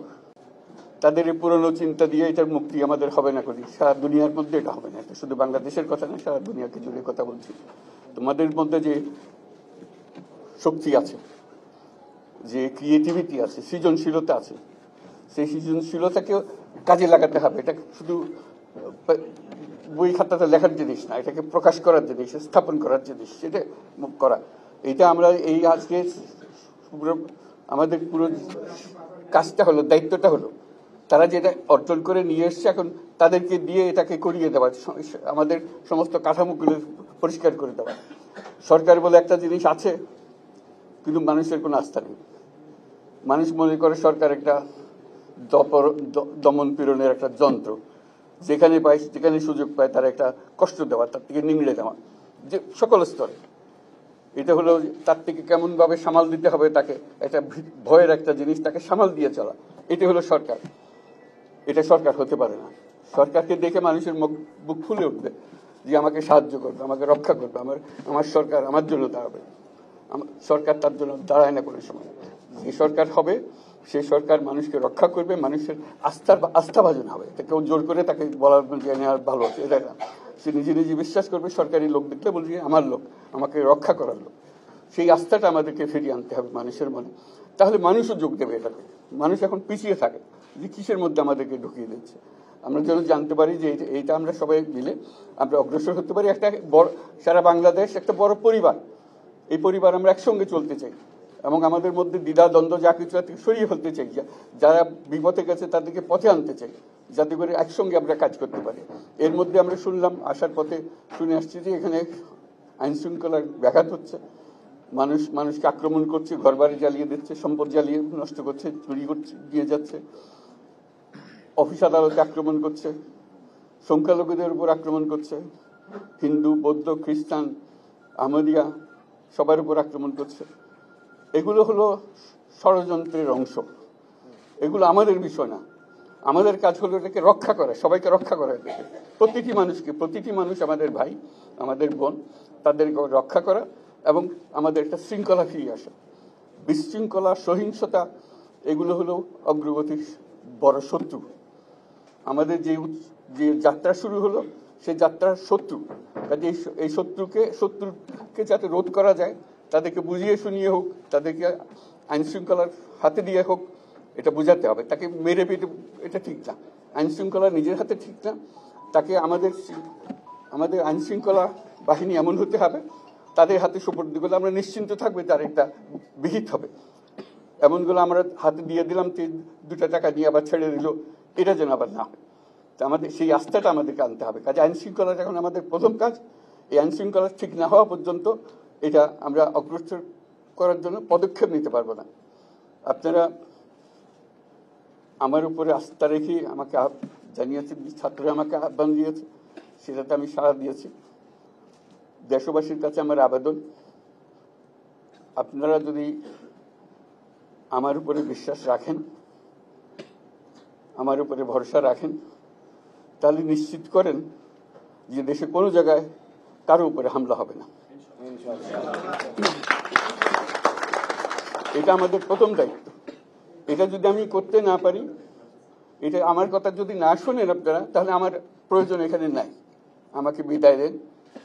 S4: তাদের এই পুরনো চিন্তা দিয়ে এটার মুক্তি আমাদের হবে না করি, সারা দুনিয়ার মধ্যে এটা হবে না। এটা শুধু বাংলাদেশের কথা না, সারা দুনিয়াকে জুড়ে কথা বলছি। তোমাদের মধ্যে যে শক্তি আছে, যে ক্রিয়েটিভিটি আছে, সৃজনশীলতা আছে, সেই সৃজনশীলতাকে কাজে লাগাতে হবে। এটা শুধু বই খাতাতে লেখার জিনিস না, এটাকে প্রকাশ করার জিনিস, স্থাপন করার জিনিস, সেটা করা। এটা আমরা এই আজকে আমাদের পুরো কাজটা হলো, দায়িত্বটা হলো তারা যেটা অর্জন করে নিয়ে এসছে এখন তাদেরকে দিয়ে এটাকে করিয়ে দেওয়া, আমাদের সমস্ত কাঠামোগুলো পরিষ্কার করে দেওয়া। সরকার বলে একটা জিনিস আছে, কিন্তু মানুষের কোনো আস্থা নেই। মানুষ মনে করে সরকার একটা দমন পীড়নের একটা যন্ত্র, যেখানে পায় যেখানে সুযোগ পায় তার একটা কষ্ট দেওয়া, তার থেকে নিংড়ে দেওয়া, যে সকল স্তরে। এটা হলো তার থেকে কেমন ভাবে সামাল দিতে হবে, তাকে একটা ভয়ের একটা জিনিস, তাকে সামাল দিয়ে চলা, এটা হলো সরকার। এটা সরকার হতে পারে না। সরকারকে দেখে মানুষের বুক ফুলে উঠবে যে আমাকে সাহায্য করবে, আমাকে রক্ষা করবে, আমার সরকার আমার জন্য দাঁড়াবে। সরকার তার জন্য দাঁড়ায় না কোনো সময়। যে সরকার হবে সেই সরকার মানুষকে রক্ষা করবে, মানুষের আস্থাভাজন হবে। কেউ জোর করে তাকে বলার যে ভালো আছে এটা না, সে নিজে নিজে বিশ্বাস করবে। সরকারি লোক দেখলে বলবে আমার লোক, আমাকে রক্ষা করার লোক। সেই আস্থাটা আমাদেরকে ফিরিয়ে আনতে হবে মানুষের মনে, তাহলে মানুষও যোগ দেবে এটাতে। মানুষ এখন পিছিয়ে থাকে যে কিসের মধ্যে আমাদেরকে ঢুকিয়ে দিচ্ছে। আমরা যেন জানতে পারি যে এইটা আমরা সবাই মিলে আমরা অগ্রসর হতে পারি। একটা বড়, সারা বাংলাদেশ একটা বড় পরিবার, এই পরিবার আমরা একসঙ্গে চলতে চাই এবং আমাদের মধ্যে দ্বিধা দ্বন্দ্ব যা কিছু থেকে সরিয়ে ফেলতে চাই। যারা বিপথে গেছে তাদেরকে পথে আনতে চাই, যাতে করে একসঙ্গে আমরা কাজ করতে পারি। এর মধ্যে আমরা শুনলাম, আসার পথে শুনে আসছি যে এখানে আইন শৃঙ্খলার ব্যাঘাত হচ্ছে, মানুষকে আক্রমণ করছে, ঘরবাড়ি জ্বালিয়ে দিচ্ছে, সম্পদ জ্বালিয়ে নষ্ট করছে, চুরি করছে, দিয়ে যাচ্ছে, অফিস আদালতে আক্রমণ করছে, সংখ্যালঘুদের উপর আক্রমণ করছে, হিন্দু, বৌদ্ধ, খ্রিস্টান, আহমদিয়া সবার উপর আক্রমণ করছে। এগুলো হলো ষড়যন্ত্রের অংশ। এগুলো আমাদের বিষয় না। আমাদের কাজ হলো এটাকে রক্ষা করা, সবাইকে রক্ষা করা, প্রতিটি মানুষকে, প্রতিটি মানুষ আমাদের ভাই, আমাদের বোন, তাদেরকে রক্ষা করা এবং আমাদের একটা শৃঙ্খলা ফিরিয়ে আসা। বিশৃঙ্খলা, সহিংসতা এগুলো হলো অগ্রগতির বড় শত্রু। আমাদের যে যাত্রা শুরু হলো সেই যাত্রার শত্রু, কাজে এই শত্রুকে যাতে রোধ করা যায়, তাদেরকে বুঝিয়ে শুনিয়ে হোক, তাদেরকে আইন শৃঙ্খলার হাতে দিয়ে হোক, এটা বোঝাতে হবে। তাকে মেরে পেটে এটা ঠিক না, আইন শৃঙ্খলা নিজের হাতে ঠিক না। তাকে আমাদের আইন শৃঙ্খলা বাহিনী এমন হতে হবে, তাদের হাতে সুপর্দ করলে আমরা নিশ্চিন্ত থাকবে তার একটা বিহিত হবে। এমনগুলো আমরা হাতে দিয়ে দিলাম, 2 টাকা নিয়ে আবার ছেড়ে দিল, এটা যেন আবার না হয়। তা আমাদের সেই আস্থাটা আমাদেরকে আনতে হবে। কাজে আইন শৃঙ্খলাটা এখন আমাদের প্রথম কাজ। এই আইন শৃঙ্খলা ঠিক না হওয়া পর্যন্ত এটা আমরা অগ্রসর করার জন্য পদক্ষেপ নিতে পারবো না। আপনারা আমার উপরে আস্থা রেখে আমাকে জানিয়েছে, ছাত্ররা আমাকে আহ্বান দিয়েছে, সেটাতে আমি সাড়া দিয়েছি। দেশবাসীর কাছে আমার আবেদন, আপনারা যদি আমার উপরে বিশ্বাস রাখেন, আমার উপরে ভরসা রাখেন, তাহলে নিশ্চিত করেন যে দেশে কোনো জায়গায় কারো উপরে হামলা হবে না। এটা আমাদের প্রথম দায়িত্ব। এটা যদি আমি করতে না পারি, এটা আমার কথা যদি না শোনেন আপনারা, তাহলে আমার প্রয়োজন এখানে নাই। আমাকে বিদায় দেন,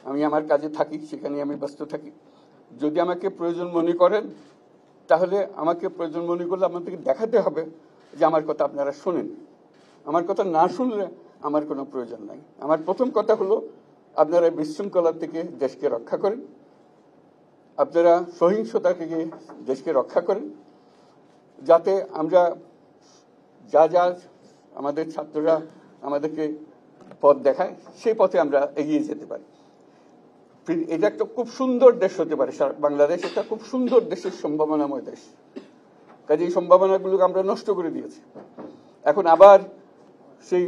S4: আমি আমার কাজে থাকি, সেখানে আমি ব্যস্ত থাকি। যদি আমাকে প্রয়োজন মনে করেন, তাহলে আমাকে প্রয়োজন মনে করলে আপনাদেরকে দেখাতে হবে যে আমার কথা আপনারা শোনেন। আমার কথা না শুনলে আমার কোনো প্রয়োজন নাই। আমার প্রথম কথা হলো, আপনারা বিশৃঙ্খলা থেকে দেশকে রক্ষা করেন, আপনারা সহিংসতা থেকে দেশকে রক্ষা করেন, যাতে আমরা যা আমাদের ছাত্ররা আমাদেরকে পথ দেখায় সেই পথে আমরা এগিয়ে যেতে পারি। এটা একটা খুব সুন্দর দেশ হতে পারে, বাংলাদেশ একটা খুব সুন্দর দেশের সম্ভাবনাময় দেশ। কাজে এই সম্ভাবনাগুলোকে আমরা নষ্ট করে দিয়েছি। এখন আবার সেই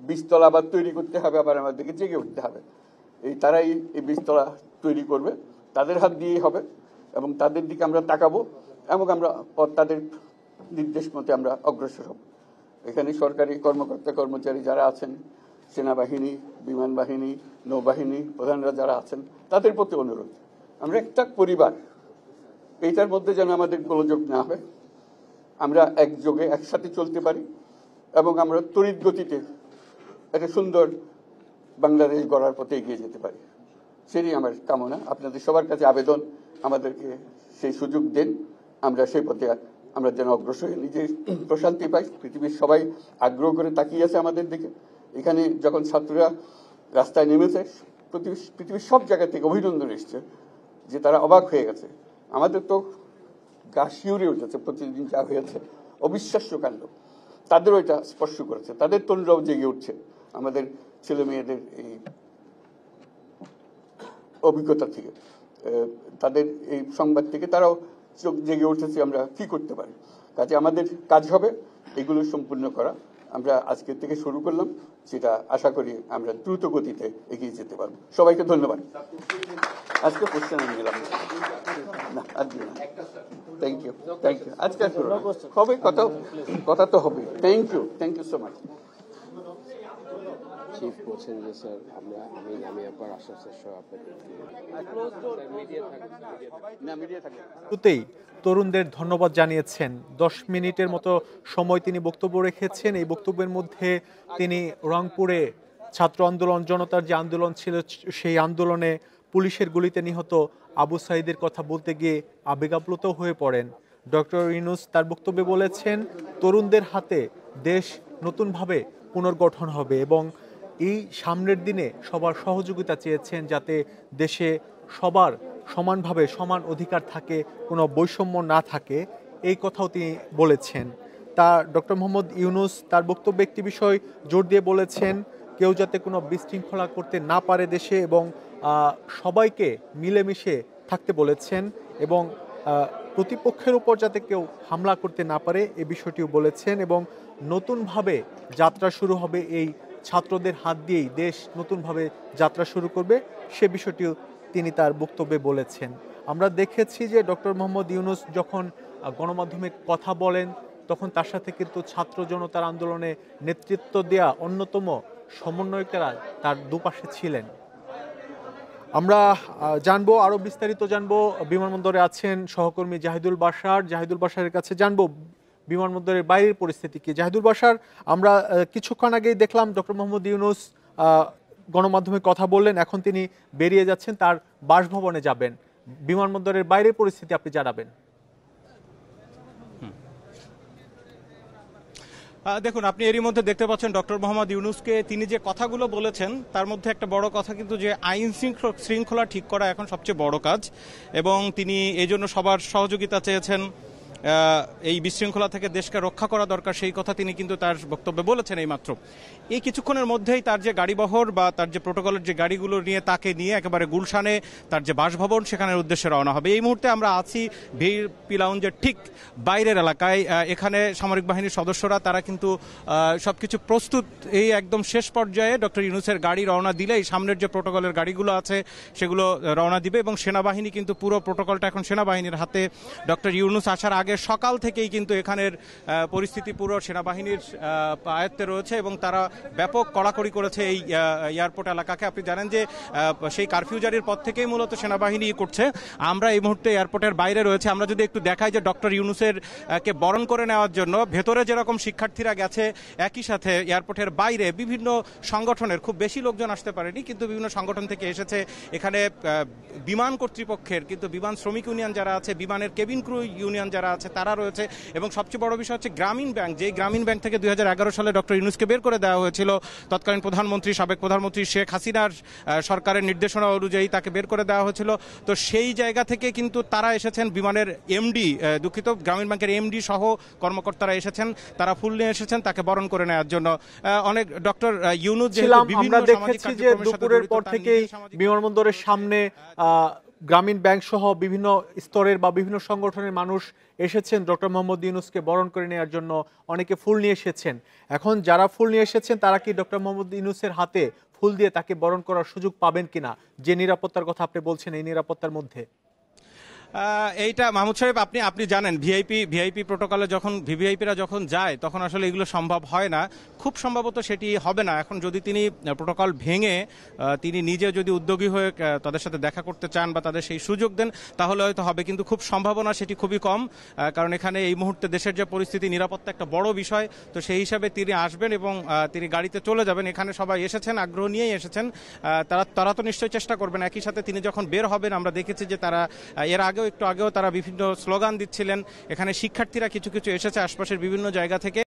S4: বীজতলা আবার তৈরি করতে হবে, আবার আমাদেরকে জেগে উঠতে হবে। তারাই এই বীজতলা তৈরি করবে, তাদের হাত দিয়েই হবে এবং তাদের দিকে আমরা তাকাবো এবং আমরা তাদের নির্দেশ মতে আমরা অগ্রসর হব। এখানে সরকারি কর্মকর্তা কর্মচারী যারা আছেন, সেনাবাহিনী, বিমান বাহিনী, নৌবাহিনী প্রধানরা যারা আছেন, তাদের প্রতি অনুরোধ, আমরা একটা পরিবার, এইটার মধ্যে যেন আমাদের গোলযোগ না হয়, আমরা একযোগে একসাথে চলতে পারি এবং আমরা তড়িৎ গতিতে একটা সুন্দর বাংলাদেশ গড়ার পথে এগিয়ে যেতে পারি। সেটাই আমার কামনা। আপনাদের সবার কাছে আবেদন, আমাদেরকে সেই সুযোগ দেন, আমরা সেই পথে আমরা যেন অগ্রসর নিজে প্রশান্তি পাই। পৃথিবীর সবাই আগ্রহ করে তাকিয়ে আছে আমাদের দিকে। এখানে যখন ছাত্ররা রাস্তায় নেমেছে, পৃথিবীর সব জায়গা থেকে অভিনন্দন এসছে, যে তারা অবাক হয়ে গেছে। আমাদের তো গা শিউরে উঠেছে প্রতিদিন যা হয়েছে, অবিশ্বাস্য কাণ্ড, তাদেরও এটা স্পর্শ করেছে, তাদের তরুণরাও জেগে উঠছে আমাদের ছেলে মেয়েদের এই অভিজ্ঞতা থেকে, তাদের এই সংবাদ থেকে তারাও চোখ জেগে উঠেছে আমরা কি করতে পারি। কাজে আমাদের কাজ হবে এগুলো সম্পূর্ণ করা। আমরা আজকের থেকে শুরু করলাম, সেটা আশা করি আমরা দ্রুত গতিতে এগিয়ে যেতে পারবো। সবাইকে ধন্যবাদ। আজকে কোশ্চেন আমি গেলাম না, থ্যাংক ইউ আজকে হবে কথা তো হবে। Thank you so much.
S5: Chief বলছেন যে স্যার আমি একবার আশ্বাসের সহ
S1: শুরুতেই তরুণদের ধন্যবাদ জানিয়েছেন। 10 মিনিটের মতো সময় তিনি বক্তব্য রেখেছেন। এই বক্তব্যের মধ্যে তিনি রংপুরে ছাত্র আন্দোলন, জনতার যে আন্দোলন ছিল সেই আন্দোলনে পুলিশের গুলিতে নিহত আবু সাঈদের কথা বলতে গিয়ে আবেগাপ্লুত হয়ে পড়েন। ডক্টর ইউনূস তার বক্তব্যে বলেছেন তরুণদের হাতে দেশ নতুনভাবে পুনর্গঠন হবে এবং এই সামনের দিনে সবার সহযোগিতা চেয়েছেন যাতে দেশে সবার সমানভাবে সমান অধিকার থাকে, কোনো বৈষম্য না থাকে, এই কথাও তিনি বলেছেন। তা ডক্টর মোহাম্মদ ইউনূস তার বক্তব্যে একটি বিষয় জোর দিয়ে বলেছেন, কেউ যাতে কোনো বিশৃঙ্খলা করতে না পারে দেশে, এবং সবাইকে মিলেমিশে থাকতে বলেছেন এবং প্রতিপক্ষের উপর যাতে কেউ হামলা করতে না পারে এ বিষয়টিও বলেছেন। এবং নতুনভাবে যাত্রা শুরু হবে, এই ছাত্রদের হাত দিয়েই দেশ নতুনভাবে যাত্রা শুরু করবে, সে বিষয়টিও তিনি তার বক্তব্যে বলেছেন। আমরা দেখেছি যে ডক্টর মোহাম্মদ ইউনূস যখন গণমাধ্যমে কথা বলেন তখন তার সাথে কিন্তু ছাত্র জনতার আন্দোলনে নেতৃত্ব দেয়া অন্যতম সমন্বয়কেরা তার দুপাশে ছিলেন। আমরা জানবো, আরো বিস্তারিত জানবো, বিমানবন্দরে আছেন সহকর্মী জাহিদুল বাশারের কাছে জানবো বিমানবন্দরের বাইরের পরিস্থিতি কি। জাহিদুল বাশার, আমরা কিছুক্ষণ আগেই দেখলাম ডক্টর মোহাম্মদ ইউনূস গণমাধ্যমে কথা বললেন, এখন তিনি বেরিয়ে যাচ্ছেন, তার বাসভবনে যাবেন। বিমানবন্দরের বাইরের পরিস্থিতি আপনি জানাবেন।
S2: দেখুন, আপনি এরই মধ্যে দেখতে পাচ্ছেন ডক্টর মোহাম্মদ ইউনূসকে তিনি যে কথাগুলো বলেছেন তার মধ্যে একটা বড় কথা কিন্তু যে আইন শৃঙ্খলা ঠিক করা এখন সবচেয়ে বড় কাজ, এবং তিনি এই জন্য সবার সহযোগিতা চেয়েছেন। এই বিশৃঙ্খলা থেকে দেশকে রক্ষা করা দরকার, সেই কথা তিনি কিন্তু তার বক্তব্যে বলেছেন এইমাত্র। এই কিছুক্ষণের মধ্যেই তার যে গাড়িবহর বা তার যে প্রোটোকলের যে গাড়িগুলো নিয়ে তাকে নিয়ে একেবারে গুলশানে তার যে বাসভবন সেখানের উদ্দেশ্যে রওনা হবে। এই মুহূর্তে আমরা আছি ভিআইপি লাউঞ্জের ঠিক বাইরের এলাকায়। এখানে সামরিক বাহিনীর সদস্যরা তারা কিন্তু সবকিছু প্রস্তুত, এই একদম শেষ পর্যায়ে ডক্টর ইউনূসের গাড়ি রওনা দিলে এই সামনের যে প্রোটোকলের গাড়িগুলো আছে সেগুলো রওনা দিবে, এবং সেনাবাহিনী কিন্তু পুরো প্রোটোকলটা এখন সেনাবাহিনীর হাতে। ডক্টর ইউনূস আসার আগে সকাল থেকেই কিন্তু এখানের পরিস্থিতি পুরো সেনাবাহিনীর আয়ত্তে রয়েছে এবং তারা ব্যাপক কড়াকড়ি করেছে এই এয়ারপোর্ট এলাকাকে। আপনি জানেন যে সেই কারফিউ জারির পর থেকেই মূলত সেনাবাহিনী করছে। আমরা এই মুহূর্তে এয়ারপোর্টের বাইরে রয়েছে। আমরা যদি একটু দেখাই যে ডক্টর ইউনূসের কে বরণ করে নেওয়ার জন্য ভেতরে যেরকম শিক্ষার্থীরা গেছে, একই সাথে এয়ারপোর্টের বাইরে বিভিন্ন সংগঠনের, খুব বেশি লোকজন আসতে পারেনি কিন্তু বিভিন্ন সংগঠন থেকে এসেছে। এখানে বিমান কর্তৃপক্ষের, কিন্তু বিমান শ্রমিক ইউনিয়ন যারা আছে, বিমানের কেবিন ক্রু ইউনিয়ন যারা আছে তারা রয়েছে, এবং সবচেয়ে বড় বিষয় হচ্ছে গ্রামীণ ব্যাংক, যেই গ্রামীণ ব্যাংক থেকে 2011 সালে ডক্টর ইউনূসকে বের করে দেওয়া হয়েছিল তৎকালীন প্রধানমন্ত্রী, সাবেক প্রধানমন্ত্রী শেখ হাসিনার সরকারের নির্দেশনা অনুযায়ী তাকে বের করে দেওয়া হয়েছিল। তো সেই জায়গা থেকে কিন্তু তারা এসেছেন, বিমানের এমডি, গ্রামীণ ব্যাংকের এমডি সহ কর্মকর্তারা এসেছেন, তারা ফুল নিয়ে এসেছেন তাকে বরণ করে নেওয়ার জন্য। অনেক ডক্টর ইউনূস
S1: আমরা দেখেছি যে দুপুরের পর থেকেই বিমানবন্দরের সামনে গ্রামীণ ব্যাংক সহ বিভিন্ন স্তরের বা বিভিন্ন সংগঠনের মানুষ এসেছেন ডক্টর মোহাম্মদ ইউনূসকে বরণ করে নেওয়ার জন্য। অনেকে ফুল নিয়ে এসেছেন। এখন যারা ফুল নিয়ে এসেছেন তারা কি ডক্টর মোহাম্মদ ইউনূসের হাতে ফুল দিয়ে তাকে বরণ করার সুযোগ পাবেন কিনা, যে নিরাপত্তার কথা আপনি বলছেন, এই নিরাপত্তার মধ্যে?
S2: এইটা মাহমুদ সাহেব আপনি জানেন ভিআইপি প্রোটোকলে যখন ভিভিআইপিরা যখন যায় তখন আসলে এগুলো সম্ভব হয় না, খুব সম্ভবত সেটি হবে না। এখন যদি তিনি প্রোটোকল ভেঙে তিনি নিজে যদি উদ্যোগী হয়ে তাদের সাথে দেখা করতে চান বা তাদের সেই সুযোগ দেন তাহলে হয়তো হবে, কিন্তু খুব সম্ভাবনা সেটি খুবই কম, কারণ এখানে এই মুহূর্তে দেশের যে পরিস্থিতি, নিরাপত্তা একটা বড় বিষয়। তো সেই হিসাবে তিনি আসবেন এবং তিনি গাড়িতে চলে যাবেন। এখানে সবাই এসেছেন, আগ্রহ নিয়েই এসেছেন, তারা তো নিশ্চয়ই চেষ্টা করবেন। একই সাথে তিনি যখন বের হবেন আমরা দেখেছি যে তারা এর একটু আগেও তারা বিভিন্ন স্লোগান দিচ্ছিলেন। এখানে শিক্ষার্থীরা কিছু এসেছে আশপাশের বিভিন্ন জায়গা থেকে।